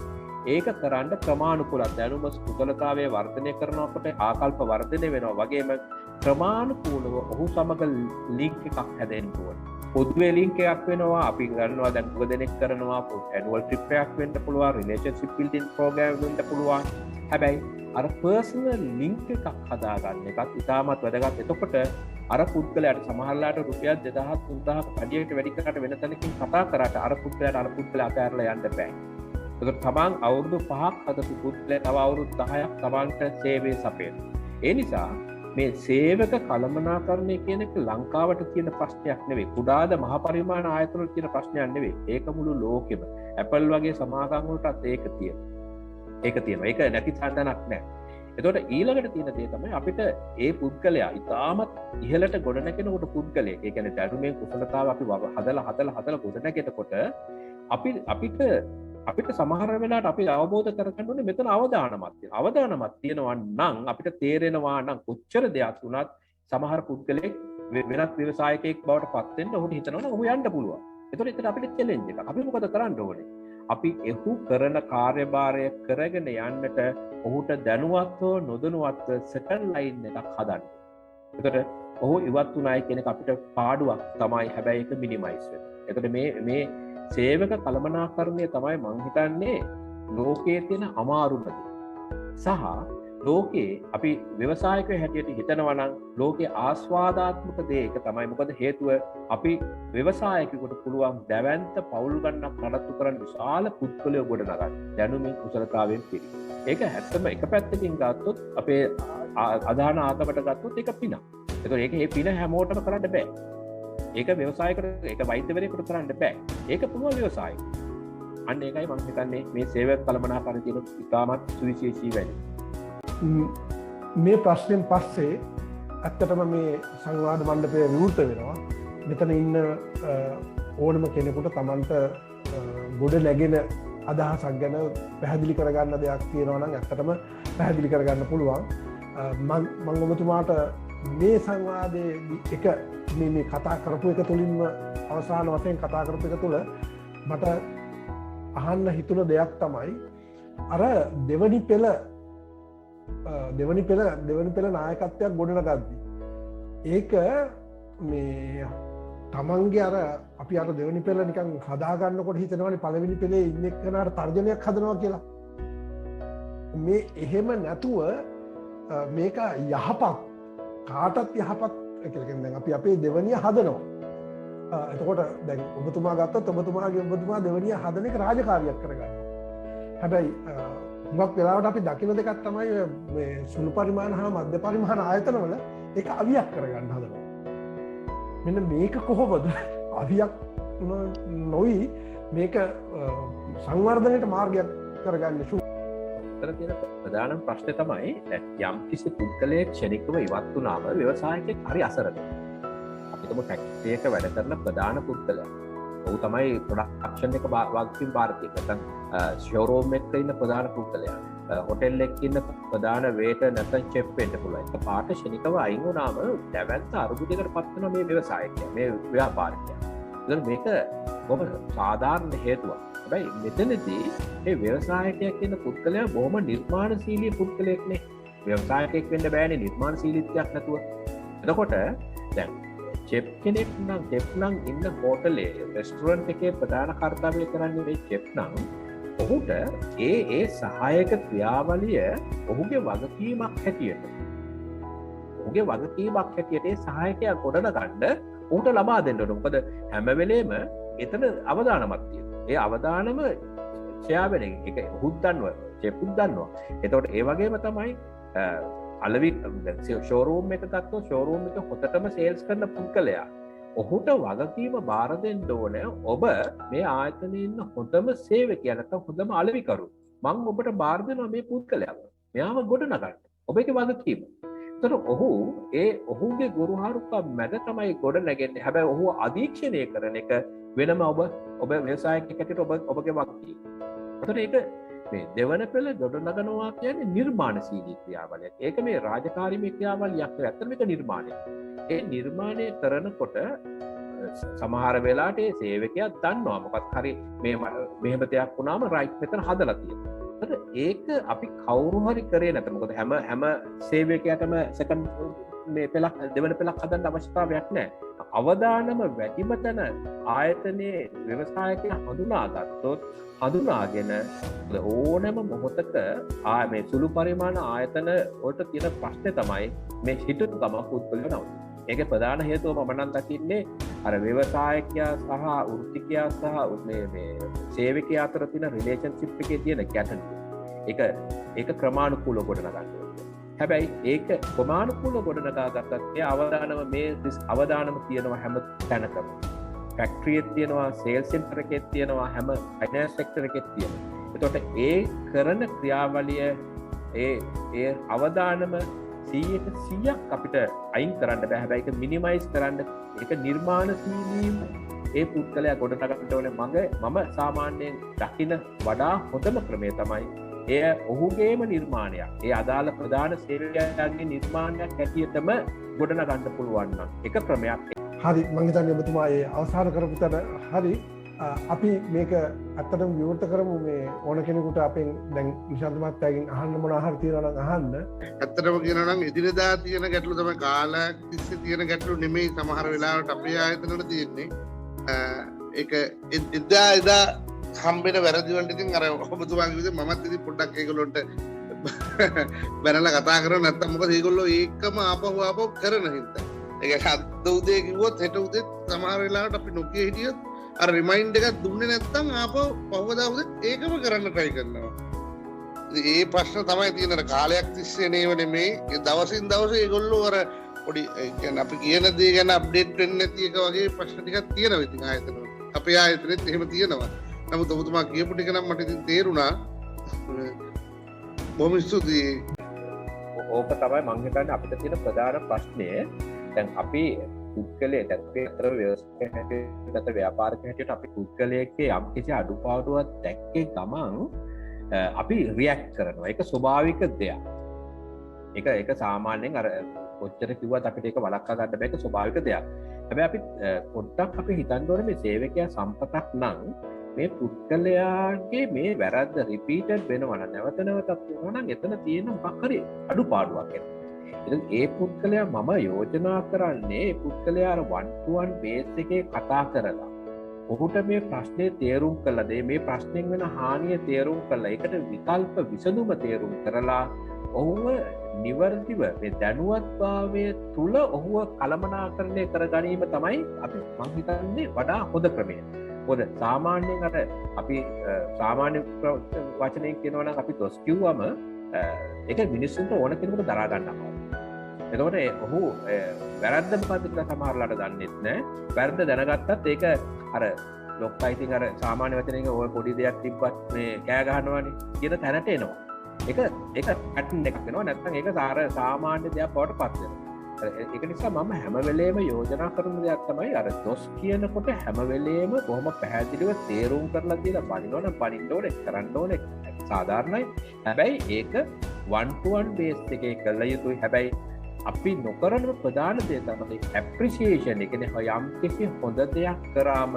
ඒක කරන්න ක්‍රමානුකූලව දැනුම කුසලතාවයේ වර්ධනය කරනකොට ආකල්ප වර්ධනය වෙනවා. වගේම ක්‍රමානුකූලව ඔහු සමග ලින්ක් එකක් හැදෙන්න ඕනේ. පොදුවේ ලින්ක් එකක් වෙනවා. අපි ගන්නවා දැන් උග දෙනෙක් කරනවා ඇනුවල් ට්‍රිප් එකක් වෙන්න පුළුවන්, රිලේෂන්ෂිප් බිල්ඩින් ප්‍රෝග්‍රෑම් වෙන්න පුළුවන්. හැබැයි අර පර්සනල් ලින්ක් එකක් හදාගන්න එකත් ඉතාමත් වැදගත්. එතකොට අර පුද්ගලයාට සමහරලාට රුපියල් 2000-3000 පඩියට වැඩි කරාට වෙන තැනකින් කතා කරාට අර පුද්ගලයා අතහැරලා යන්න බෑ. එතකොට තමන් අවුරුදු 5ක් හදපු පුද්ගලයා තව අවුරුදු 10ක් තමන්ට සේවය සපයනවා. ඒ නිසා මේ සේවක කළමනාකරණය කියන එක ලංකාවට තියෙන ප්‍රශ්නයක් නෙවෙයි. කුඩාද මහ පරිමාණ ආයතනවල තියෙන ප්‍රශ්නයක් නෙවෙයි. ඒක මුළු ලෝකෙම. Apple වගේ සමාගම් වලටත් ඒක තියෙනවා. ඒක නැති සාධනක් නැහැ. එතකොට ඊළඟට තියෙන දේ තමයි අපිට ඒ පුද්ගලයා ඉතාමත් ඉහළට ගොඩනගෙනකොට පුද්ගලයෙක්. ඒ කියන්නේ ධර්මයේ කුසලතාව අපි හදලා ගොඩනගෙනකොට අපිට සමහර වෙලාවට අපි අවබෝධ කරගන්න ඕනේ මෙතන අවදානමක් තියෙනවා. අවදානමක් තියෙනවා නම් අපිට තේරෙනවා නම් කොච්චර දෙයක් වුණත් සමහර පුද්ගලයෙක් වෙනත් ව්‍යවසායකයෙක් බවට පත් වෙන්න ඔහුට හිතනවා නම් ඔහු යන්න පුළුවන්. එතකොට එතන අපිට චැලෙන්ජ් එකක්. අපි මොකද කරන්න ඕනේ? අපි එහු කරන කාර්යභාරය කරගෙන යන්නට ඔහුට දැනුවත්ව නොදැනුවත්ව සෙකන්ඩ් ලයින් එකක් හදන්න. එතකොට ඔහු ඉවත් වුණායි කියන එක අපිට පාඩුවක් තමයි. හැබැයි ඒක මිනිමයිස් වෙනවා. එතකොට මේ සේවක කළමනාකරණය තමයි මං හිතන්නේ ලෝකයේ තියෙන අමාරුම දේ. සහ ලෝකේ අපි ව්‍යවසායකයෝ හැටියට හිතනවා නම් ලෝකේ ආස්වාදාත්මක දේ ඒක තමයි. මොකද හේතුව අපි ව්‍යවසායකයෙකුට පුළුවන් දැවැන්ත පවුල් ගණනක් නඩත්තු කරන්න විශාල පුද්ගලයෝ ගොඩනගන්න. දැනුමින් කුසලතාවයෙන් පිරි. ඒක ඇත්තම එක පැත්තකින් ගත්තොත් අපේ අදාන ආගමට ගත්තොත් ඒක පිනක්. ඒතකොට ඒක මේ පින හැමෝටම කරන්න බෑ. ඒක ව්‍යවසායකට ඒක වෛද්‍යවරයෙකුට කරන්න බෑ. ඒක පුළුවන් ව්‍යවසායකට. අන්න ඒකයි මම හිතන්නේ මේ සේවක කළමනාකරණය තියෙන ඉතාමත් සුවිශේෂී වැඩි. මේ ප්‍රශ්නෙන් පස්සේ ඇත්තටම මේ සංවාද මණ්ඩපය විවෘත වෙනවා. මෙතන ඉන්න ඕනම කෙනෙකුට තමන්ට ගොඩ නැගෙන අදහසක් ගැන පැහැදිලි කරගන්න දෙයක් තියෙනවා නම් ඇත්තටම පැහැදිලි කරගන්න පුළුවන්. මම ඔබතුමාට මේ සංවාදයේ එක මේ කතා කරපු එක තුළින්ම අවසාන වශයෙන් කතා කරපු එක තුළ මට අහන්න හිතුන දෙයක් තමයි අර දෙවනි පෙළ නායකත්වයක් ගොඩනගද්දී ඒක මේ තමන්ගේ අර අපි අර දෙවනි පෙළ නිකන් හදාගන්නකොට හිතනවානේ පළවෙනි පෙළේ ඉන්න එක්කනට තර්ජනයක් හදනවා කියලා. මේ එහෙම නැතුව මේක යහපත් කාටත් යහපත් කියලා කියන්නේ අපි අපේ දෙවනිය හදනවා. එතකොට දැන් ඔබතුමා ගත්තොත් ඔබතුමා දෙවනිය හදන එක රාජකාරියක් කරගන්නවා. හැබැයි හුඟක් වෙලාවට අපි දකින දෙකක් තමයි මේ සුළු පරිමාණ හා මධ්‍ය පරිමාණ ආයතනවල ඒක අවියක් කරගන්න හදනවා. මෙන්න මේක කොහොමද අවියක් නොයි මේක සංවර්ධනයට මාර්ගයක් කරගන්න තියෙන ප්‍රධාන ප්‍රශ්නය තමයි යම් කිසි පුද්ගලයෙක් ක්ෂණිකව ඉවත් වුණාම ව්‍යවසායකයෙක් හරි අසරණයි. අපිටම ෆැක්ටරියක වැඩ කරන ප්‍රධාන පුද්ගලයා. ඔහු තමයි ප්‍රොඩක්ෂන් එක වගකීම් භාරතිය. නැත්නම් ෂෝරූම් එකක ඉන්න ප්‍රධාන පුද්ගලයා. හොටෙල් එකක ඉන්න ප්‍රධාන වේටර් නැත්නම් චෙෆ් වෙන්න පුළුවන්. ඒක පාට ක්ෂණිකව අයින් වුණාම දැවැන්ත අරුබුදයකට පත් වෙන මේ ව්‍යවසායකයා, මේ ව්‍යාපාරිකයා. ඉතින් මේක බොහොම සාධාරණ හේතුවක්. හැබැයි මෙතනදී මේ ව්‍යවසායකයෙක් කියන පුද්ගලයා බොහොම නිර්මාණශීලී පුද්ගලයෙක්නේ. ව්‍යවසායකයෙක් වෙන්න බෑනේ නිර්මාණශීලීත්වයක් නැතුව. එතකොට දැන් චෙෆ් කෙනෙක් නම් ඉන්න හෝටලේ රෙස්ටුරන්ට් එකේ ප්‍රධාන කර්තව්‍ය කරන්නේ මේ චෙෆ් නම් ඔහුට ඒ සහායක ක්‍රියාවලිය ඔහුගේ වගකීමක් හැටියට ඒ සහායකයා ගොඩනගන්න ඔහුට ලබා දෙන්න ඕන. මොකද හැම වෙලේම එතන අවදානමක් තියෙනවා. ඒ අවදානම ෂෙයා වෙන එක ඔහුත් දන්නවා, චෙෆ්ත් දන්නවා. එතකොට ඒ වගේම තමයි අලවි ෂෝරූම් එක ගත්තොත් ෂෝරූම් එක හොතටම සේල්ස් කරන පුද්ගලයා ඔහුට වගකීම බාර දෙන්න ඕන. ඔබ මේ ආයතනයේ ඉන්න හොඳම සේවකයා නැත්නම් හොඳම අලවිකරු. මම ඔබට බාර දෙනවා මේ පුද්ගලයාව. මෙයාව ගොඩනගන්න. ඔබගේ වගකීම. එතකොට ඔහුගේ ගුරුහරුකම් මැද තමයි ගොඩ නැගෙන්නේ. හැබැයි ඔහු අධීක්ෂණය කරන එක වෙනම ඔබ ව්‍යවසායකයෙක් හැටියට ඔබගේ වගකීම. එතකොට ඒක මේ දෙවන පෙළ ගොඩනගනවා කියන්නේ නිර්මාණශීලී ක්‍රියාවලියක්. ඒක මේ රාජකාරීමය ක්‍රියාවලියක් නෙවෙයි. ඇත්තටම මේක නිර්මාණයක්. ඒ නිර්මාණය කරනකොට සමහර වෙලාවට ඒ සේවකයා දන්නවා මොකක් හරි මෙහෙම දෙයක් වුණාම රයිට් මෙතන හදලා තියෙනවා. ඒක අපි කවුරු හරි කරේ නැත. මොකද හැම සේවකයාටම සෙකන්ඩ් මේ පෙළක් දෙවන පෙළක් හදන්න අවශ්‍යතාවයක් නැහැ. අවදානම වැඩිම තැන ආයතනයේ ව්‍යවසායකයා හඳුනාගෙන ඕනෑම මොහොතක මේ සුළු පරිමාණ ආයතන වලට තියෙන ප්‍රශ්නේ තමයි මේ හිටපු ගම පුද්ගලයෝ නවතින. ඒකේ ප්‍රධාන හේතුව මම නම් දකින්නේ අර ව්‍යවසායකයා සහ වෘත්තිකයා සහ මේ සේවකයා අතර තියෙන රිලේෂන්ෂිප් එකේ තියෙන ගැටලුව. ඒක ක්‍රමානුකූලව ගොඩනගන්න ඕනේ. හැබැයි ඒක ක්‍රමානුකූලව ගොඩනගා ගත්තත් ඒ අවදානම තියෙනවා හැම තැනකම. ෆැක්ටරියේ තියෙනවා, සේල්ස් සෙන්ටර් එකේ තියෙනවා, හැම ෆයිනෑන්ස් සෙක්ටර් එකේ තියෙනවා. එතකොට ඒ කරන ක්‍රියාවලිය ඒ අවදානම 100% අපිට අයින් කරන්න බෑ. හැබැයි ඒක මිනිමයිස් කරන්න ඒක නිර්මාණශීලීව ඒ පුද්ගලයා ගොඩනගන්න ඕනේ. මම සාමාන්‍යයෙන් දකින වඩා හොඳම ක්‍රමය තමයි එය ඔහුගේම නිර්මාණයක්. ඒ අදාළ ප්‍රධාන සේවකයාගේ නිර්මාණයක් හැටියටම ගොඩනගන්න පුළුවන් නම් එක ක්‍රමයක්. හරි, මම හිතන්නේ ඔබතුමා ඒ අවසාන කරපු තැන හරි. අපි මේක ඇත්තටම විවෘත කරමු. මේ ඕන කෙනෙකුට අපෙන් දැන් නිශාන්ත මහත්තයාගෙන් අහන්න මොනවා හරි තියෙනවා නම් අහන්න. ඇත්තටම කියනවා නම් එදිනෙදා තියෙන ගැටලු තමයි කාලයක් තිස්සේ තියෙන ගැටලු නෙමෙයි සමහර වෙලාවට අපේ ආයතනවල තියෙන්නේ. ඒක එදා හම්බෙන වැරදි වලට ඉතින් අර ඔබතුමාගේ විදිහට මමත් ඉතින් පොඩ්ඩක් ඒගොල්ලන්ට බැනලා කතා කරනවා. නැත්තම් මොකද ඒගොල්ලෝ ඒකම ආපහු කරන හින්දා. ඒක අද උදේ කිව්වොත් හෙට උදේ සමහර වෙලාවට අපි නොකිය හිටියොත් අර රිමයින්ඩ් එකක් දුන්නේ නැත්නම් ආපහු පහවදා උදේ ඒකම කරන්න try කරනවා. ඒ ප්‍රශ්න තමයි තියෙන. අර කාලයක් තිස්සේ නේව නෙමෙයි. ඒ දවසින් දවස ඒගොල්ලෝ අර පොඩි කියන්නේ අපි කියන දේ ගැන අප්ඩේට් වෙන්නේ නැති එක වගේ ප්‍රශ්න ටිකක් තියෙනවා ඉතින් ආයතනවල. අපේ ආයතනෙත් එහෙම තියෙනවා. නමුත් ඔබතුමා කියපු ටික නම් මට ඉතින් තේරුණා. බොහොම ස්තුතියි. ඕක තමයි මම හිතන්නේ අපිට තියෙන ප්‍රධාන ප්‍රශ්නය. දැන් අපි පුද්ගලයෙක් දැක්කේ අතර ව්‍යවසායක හැටියට ව්‍යාපාරික හැටියට අපි පුද්ගලයෙක්ගේ යම් කිසි අඩුපාඩුවක් දැක්කේ ගමන් අපි රියැක්ට් කරනවා. ඒක ස්වභාවික දෙයක්. ඒක සාමාන්‍යයෙන් අර කොච්චර කිව්වත් අපිට ඒක වළක්වා ගන්න බෑ. ඒක ස්වභාවික දෙයක්. හැබැයි අපි පොඩ්ඩක් අපි හිතන්න ඕනේ මේ සේවකයා සම්පතක් නම් මේ පුද්ගලයාගේ මේ වැරද්ද රිපීටඩ් වෙනවා නම් නැවත නැවතත් වෙනවා නම් එතන තියෙන මොකක් හරි අඩුපාඩුවක් එනවා. ඉතින් ඒ පුද්ගලයා මම යෝජනා කරන්නේ ඒ පුද්ගලයා අර 1-to-1 බේස් එකේ කතා කරලා ඔහුට මේ ප්‍රශ්නේ තේරුම් කළා මේ ප්‍රශ්නෙන් වෙන හානිය තේරුම් කළා ඒකට විකල්ප විසඳුම තේරුම් කරලා ඔහුව නිවර්දිව මේ දැනුවත්භාවය තුල ඔහුව කළමනාකරණය කර ගැනීම තමයි අපි මම හිතන්නේ වඩා හොඳ ක්‍රමය. පොද සාමාන්‍යයෙන් අර අපි සාමාන්‍ය වචනයෙන් කියනවා නම් අපි දොස් කිව්වම ඒක මිනිස්සුන්ට ඕන කෙනෙකුට දරා ගන්න අමාරුයි. එතකොට ඔහු වැරද්ද මොකද්ද කියලා සමහරලාට දන්නෙත් නැහැ. වැරද්ද දැනගත්තත් ඒක අර ලොක්කා ඉතින් අර සාමාන්‍ය වචනයෙන් ඔය පොඩි දෙයක් තිබ්බත් මේ කෑ ගහනවානේ කියන තැනට එනවා. ඒක පැටර්න් එකක් වෙනවා. නැත්නම් ඒක සාමාන්‍ය දෙයක් බවට පත් වෙනවා. ඒක නිසා මම හැම වෙලේම යෝජනා කරන දෙයක් තමයි අර දොස් කියනකොට හැම වෙලේම කොහොම පැහැදිලිව තේරුම් කරලා දීලා බනිනවා නම් බනින්න ඕනේ කරන්න ඕනේ සාධාරණයි. හැබැයි ඒක 1-to-1 බේස් එකේ කළ යුතුයි. හැබැයි අපි නොකරන ප්‍රධාන දේ තමයි ඇප්‍රීසියේෂන්. ඒ කියන්නේ යම් කිසි හොඳ දෙයක් කරාම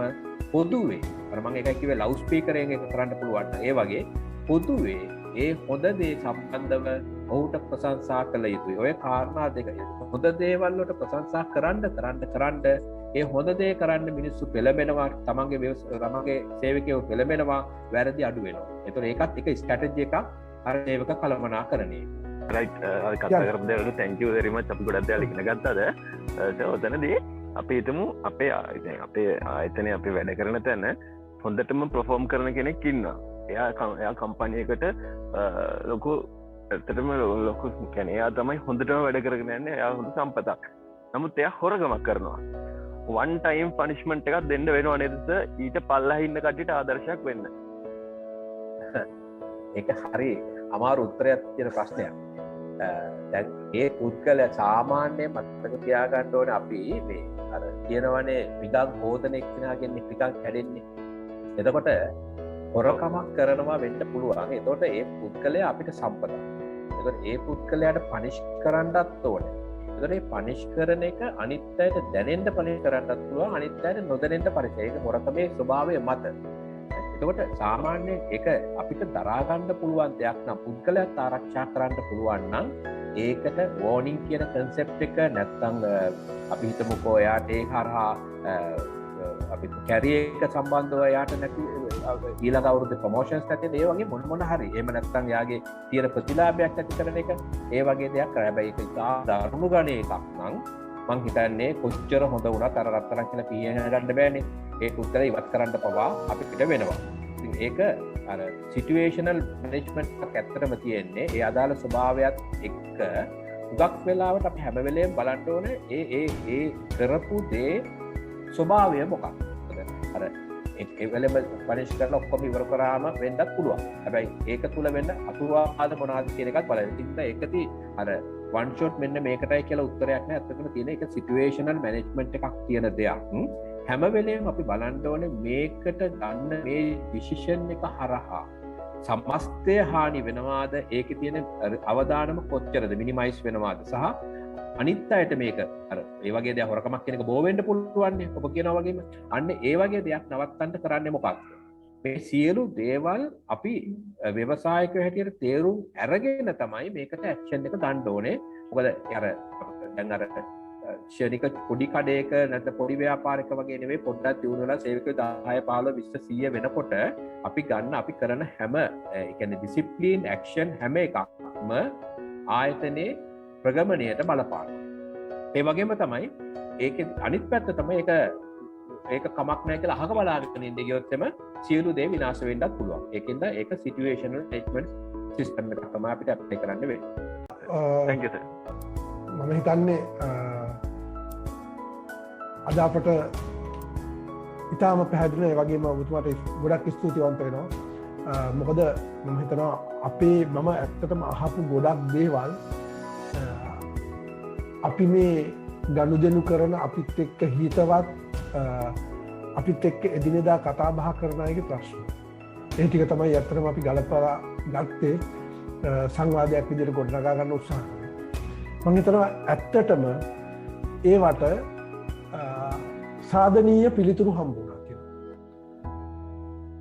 පොදුවේ අර මම එකයි කිව්වේ ලවුඩ් ස්පීකරයෙන් එක කරන්න පුළුවන්. ඒ වගේ පොදුවේ ඒ හොඳ දේ සම්බන්ධව ඔහුට ප්‍රශංසා කළ යුතුයි. ඔය කාරණා දෙක. හොඳ දේවල් වලට ප්‍රශංසා කරන්න ඒ හොඳ දේ කරන්න මිනිස්සු පෙළඹෙනවා. තමන්ගේ සේවකයෝ පෙළඹෙනවා. වැරදි අඩු වෙනවා. ඒතකොට ඒකත් එක ස්ට්‍රැටජි එකක් අර සේවක කළමනාකරණය. රයිට් අර කතා කරපු දේවල් thank you very much අපි ගොඩක් දේවල් ඉගෙන ගත්තද ඔතනදී අපි හිතමු අපේ ආයතනයේ අපි වැඩ කරන තැන හොඳටම perform කරන කෙනෙක් ඉන්නවා. එයා කම්පැනි එකට ලොකු ඇත්තටම ලොකු කියන්නේ එයා තමයි හොඳටම වැඩ කරගෙන යන්නේ. එයා හොඳ සම්පතක්. නමුත් එයා හොරගමක් කරනවා. one time punishment එකක් දෙන්න වෙනවා නේද? ඊට පල්ලෙහා ඉන්න කට්ටියට ආදර්ශයක් වෙන්න. ඒක හරි අමාරු උත්තරයක් තියෙන ප්‍රශ්නයක්. දැන් ඒ පුද්ගලයා සාමාන්‍යයෙන් මතක තියාගන්න ඕනේ අපි මේ අර කියනවනේ පිටක් හොදන එක්කෙනාගෙන් පිටක් කැඩෙන්නේ. එතකොට හොරකමක් කරනවා වෙන්න පුළුවන්. එතකොට ඒ පුද්ගලයා අපිට සම්පතක්. එතකොට ඒ පුද්ගලයාට පනිෂ් කරන්නත් ඕනේ. එතකොට මේ පනිෂ් කරන එක අනිත් අයට දැනෙන්න පනිෂ් කරන්නත් පුළුවන්. අනිත් අයට නොදැනෙන්න පරිසර. ඒක හොරකමේ ස්වභාවය මත. එතකොට සාමාන්‍යයෙන් ඒක අපිට දරා ගන්න පුළුවන් දෙයක් නම් පුද්ගලයාත් ආරක්ෂා කරන්න පුළුවන් නම් ඒකට වෝනින් කියන concept එක නැත්තම් අපි හිතමුකෝ එයාට ඒ හරහා අපි කැරියර් එක සම්බන්ධව එයාට නැති ඊළඟ අවුරුද්දේ ප්‍රොමෝෂන්ස් නැති ඒ වගේ මොන හරි එහෙම නැත්තම් එයාගේ තියෙන ප්‍රතිලාභයක් ඇති කරන එක ඒ වගේ දෙයක් කරා. හැබැයි ඒක ඉතා දරුණු ගණේ එකක් නම් මං හිතන්නේ කොච්චර හොඳ වුණත් අර රත්තරන් කියලා පීයන ගන්න බෑනේ. ඒ උත්තර ඉවත් කරන්න පවා අපිට වෙනවා. ඉතින් ඒක අර සිටුේෂනල් මැනේජ්මන්ට් එකක් ඇත්තටම තියෙන්නේ. ඒ අදාළ ස්වභාවයත් එක්ක හුඟක් වෙලාවට අපි හැම වෙලේම බලන්න ඕනේ ඒ කරපු දේ ස්වභාවය මොකක්ද? අර ඒ වෙලෙම පනිෂ් කරලා ඔක්කොම ඉවර කරාම වෙන්නත් පුළුවන්. හැබැයි ඒක තුල වෙන්න අතුරුවාද මොනවාද කියන එකත් බලන්න. ඉතින් ඒකදී අර one shot මෙන්න මේකටයි කියලා උත්තරයක් නෑ. ඇත්තටම තියෙන එක සිටුේෂනල් මැනේජ්මන්ට් එකක් කියන දෙයක්. හැම වෙලේම අපි බලන්න ඕනේ මේකට ගන්න මේ ඩිසිෂන් එක හරහා සමස්තය හානි වෙනවාද? ඒකේ තියෙන අවදානම කොච්චරද? මිනිමයිස් වෙනවාද? සහ අනිත් අයට මේක අර ඒ වගේ දෙයක් හොරකමක් කියන එක බෝ වෙන්න පුළුවන් නේ. ඔබ කියනවා වගේම අන්න ඒ වගේ දෙයක් නවත්තන්න කරන්නේ මොකක්ද? මේ සියලු දේවල් අපි ව්‍යවසායකයෝ හැටියට තේරුම් අරගෙන තමයි මේකට ඇක්ෂන් එක ගන්න ඕනේ. මොකද අර දැන් අර ශනික පොඩි කඩේක නැත්නම් පොඩි ව්‍යාපාරික වගේ නෙවෙයි පොඩ්ඩක් දිනු වෙලා සේවකයෝ 10 15 20 100 වෙනකොට අපි කරන හැම ඒ කියන්නේ ඩිසිප්ලින් ඇක්ෂන් හැම එකක්ම ආයතනයේ ප්‍රගමණයට බලපාන. ඒ වගේම තමයි ඒකේ අනිත් පැත්ත තමයි ඒක කමක් නැහැ කියලා අහක බලාගෙන ඉඳ ගියොත් එම සියලු දේ විනාශ වෙන්නත් පුළුවන්. ඒකෙන්ද ඒක සිටුේෂනල් මැනේජ්මන්ට් සිස්ටම් එකක් තමයි අපිට ඇප්ලයි කරන්න වෙන්නේ. thank you sir. මම හිතන්නේ අද අපට ඉතාම පැහැදිලි ඒ වගේම ඔබතුමාට ගොඩක් ස්තුතිවන්ත වෙනවා. මොකද මම හිතනවා මම ඇත්තටම අහපු ගොඩක් දේවල් අපි මේ ගනුදෙනු කරන අපිත් එක්ක හිතවත් අපිත් එක්ක එදිනෙදා කතා බහ කරන අයගේ ප්‍රශ්න. ඒ ටික තමයි ඇත්තටම අපි ගලපලා ගත්තේ සංවාදයක් විදිහට ගොඩනගා ගන්න උත්සාහ කරනවා. මම හිතනවා ඇත්තටම ඒවට සාධනීය පිළිතුරු හම්බ වුණා කියලා.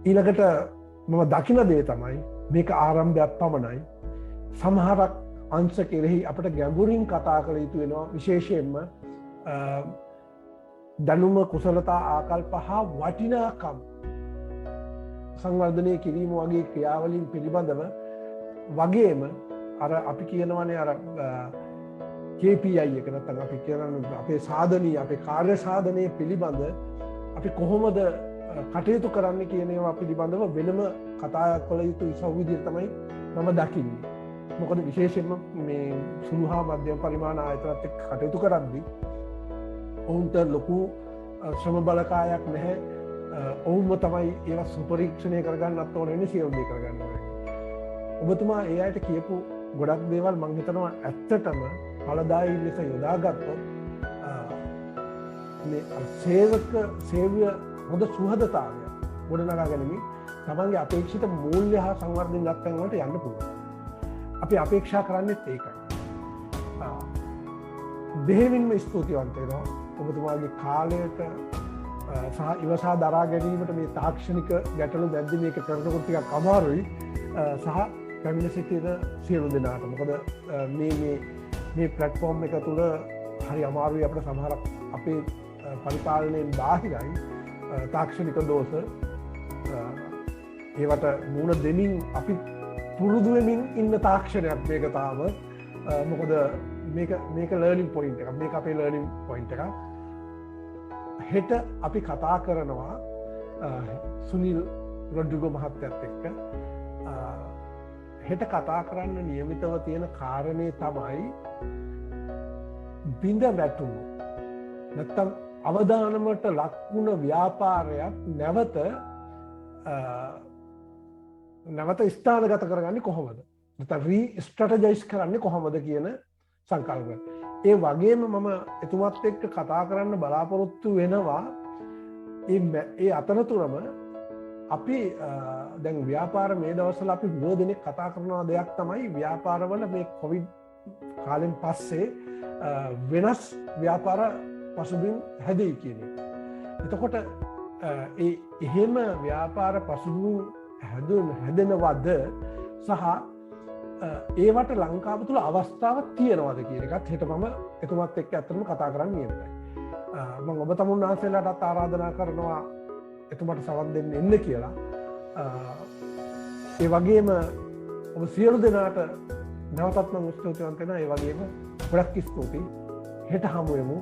ඊළඟට මම දකින දේ තමයි මේක ආරම්භයක් පමණයි. සමහරක් අංශ කෙරෙහි අපට ගැඹුරින් කතා කළ යුතු වෙනවා. විශේෂයෙන්ම දැනුම කුසලතා ආකල්ප හා වටිනාකම් සංවර්ධනය කිරීම වගේ ක්‍රියාවලින් පිළිබඳව වගේම අර අපි කියනවනේ අර KPI එක නැත්නම් අපි කියන අපේ සාධනීය අපේ කාර්ය සාධනය පිළිබඳ අපි කොහොමද කටයුතු කරන්න කියනවා පිළිබඳව වෙනම කතා කළ යුතු ඉසව් විදිහට තමයි මම දකින්නේ. මොකද විශේෂයෙන්ම මේ සුළු හා මධ්‍යම පරිමාණ ආයතනත් එක්ක කටයුතු කරද්දී ඔවුන්ට ලොකු ශ්‍රම බලකායක් නැහැ. ඔවුන්ම තමයි ඒවා සුපරීක්ෂණය කරගන්නත් ඕන වෙන්නේ, සියලු දේ කරගන්න ඕනේ. ඔබතුමා ඒ අයට කියපු ගොඩක් දේවල් මම හිතනවා ඇත්තටම ඵලදායී ලෙස යොදාගත්තොත් මේ සේව්‍ය හොඳ සුහදතාවය ගොඩනගා ගැනීම තමන්ගේ අපේක්ෂිත මූල්‍ය හා සංවර්ධන ලක්ෂණ වලට යන්න පුළුවන්. අපි අපේක්ෂා කරන්නේත් ඒකයි. දෙහිවින්ම ස්තුතිවන්ත වෙනවා ඔබතුමාගේ කාලයට සහ ඉවසා දරා ගැනීමට මේ තාක්ෂණික ගැටලු මැද්දේ මේක කරනකොට ටිකක් අමාරුයි. සහ පැමිණ සිටින සියලු දෙනාට. මොකද මේ ප්ලැට්ෆෝම් එක තුළ හරි අමාරුයි අපිට සමහරක් අපේ පරිපාලනයෙන් බාහිරයි තාක්ෂණික දෝෂ ඒවට මුණ දෙමින් අපි පුරුදු වෙමින් ඉන්න තාක්ෂණයක් මේක තාම. මොකද මේක ලර්නින් පොයින්ට් එකක්. මේක අපේ ලර්නින් පොයින්ට් එකක්. හෙට අපි කතා කරනවා සුනිල් රොඩ්රිගෝ මහත්තයත් එක්ක. හෙට කතා කරන්න නියමිතව තියෙන කාරණය තමයි බිඳ වැටුණු නැත්තම් අවදානමට ලක්වුණ ව්‍යාපාරයක් නැවත ස්ථානගත කරගන්නේ කොහොමද? නැත්නම් රීස්ට්‍රැටජයිස් කරන්නේ කොහොමද කියන සංකල්පය. ඒ වගේම මම එතුමත් එක්ක කතා කරන්න බලාපොරොත්තු වෙනවා ඒ අතරතුරම අපි දැන් ව්‍යාපාර මේ දවස්වල අපි බොහෝ දෙනෙක් කතා කරන දෙයක් තමයි ව්‍යාපාරවල මේ කොවිඩ් කාලෙන් පස්සේ වෙනස් ව්‍යාපාර පසුබිම් හැදෙයි කියන එක. එතකොට එහෙම ව්‍යාපාර පසුබිම් හැදෙනවද සහ ඒවට ලංකාව තුළ අවස්ථාවක් තියෙනවද කියන එකත් හෙට මම එතුමත් එක්ක ඇත්තටම කතා කරන්න නියමිතයි. මම ඔබ තමුන්නාන්සේලාටත් ආරාධනා කරනවා එතුමට සවන් දෙන්න එන්න කියලා. ඒ වගේම ඔබ සියලු දෙනාට නැවතත් මම ස්තුතිවන්ත වෙනවා. ඒ වගේම ගොඩක් ස්තුතියි. හෙට හමු වෙමු.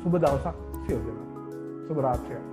සුබ දවසක් සියලු දෙනාට. සුබ රාත්‍රියක්.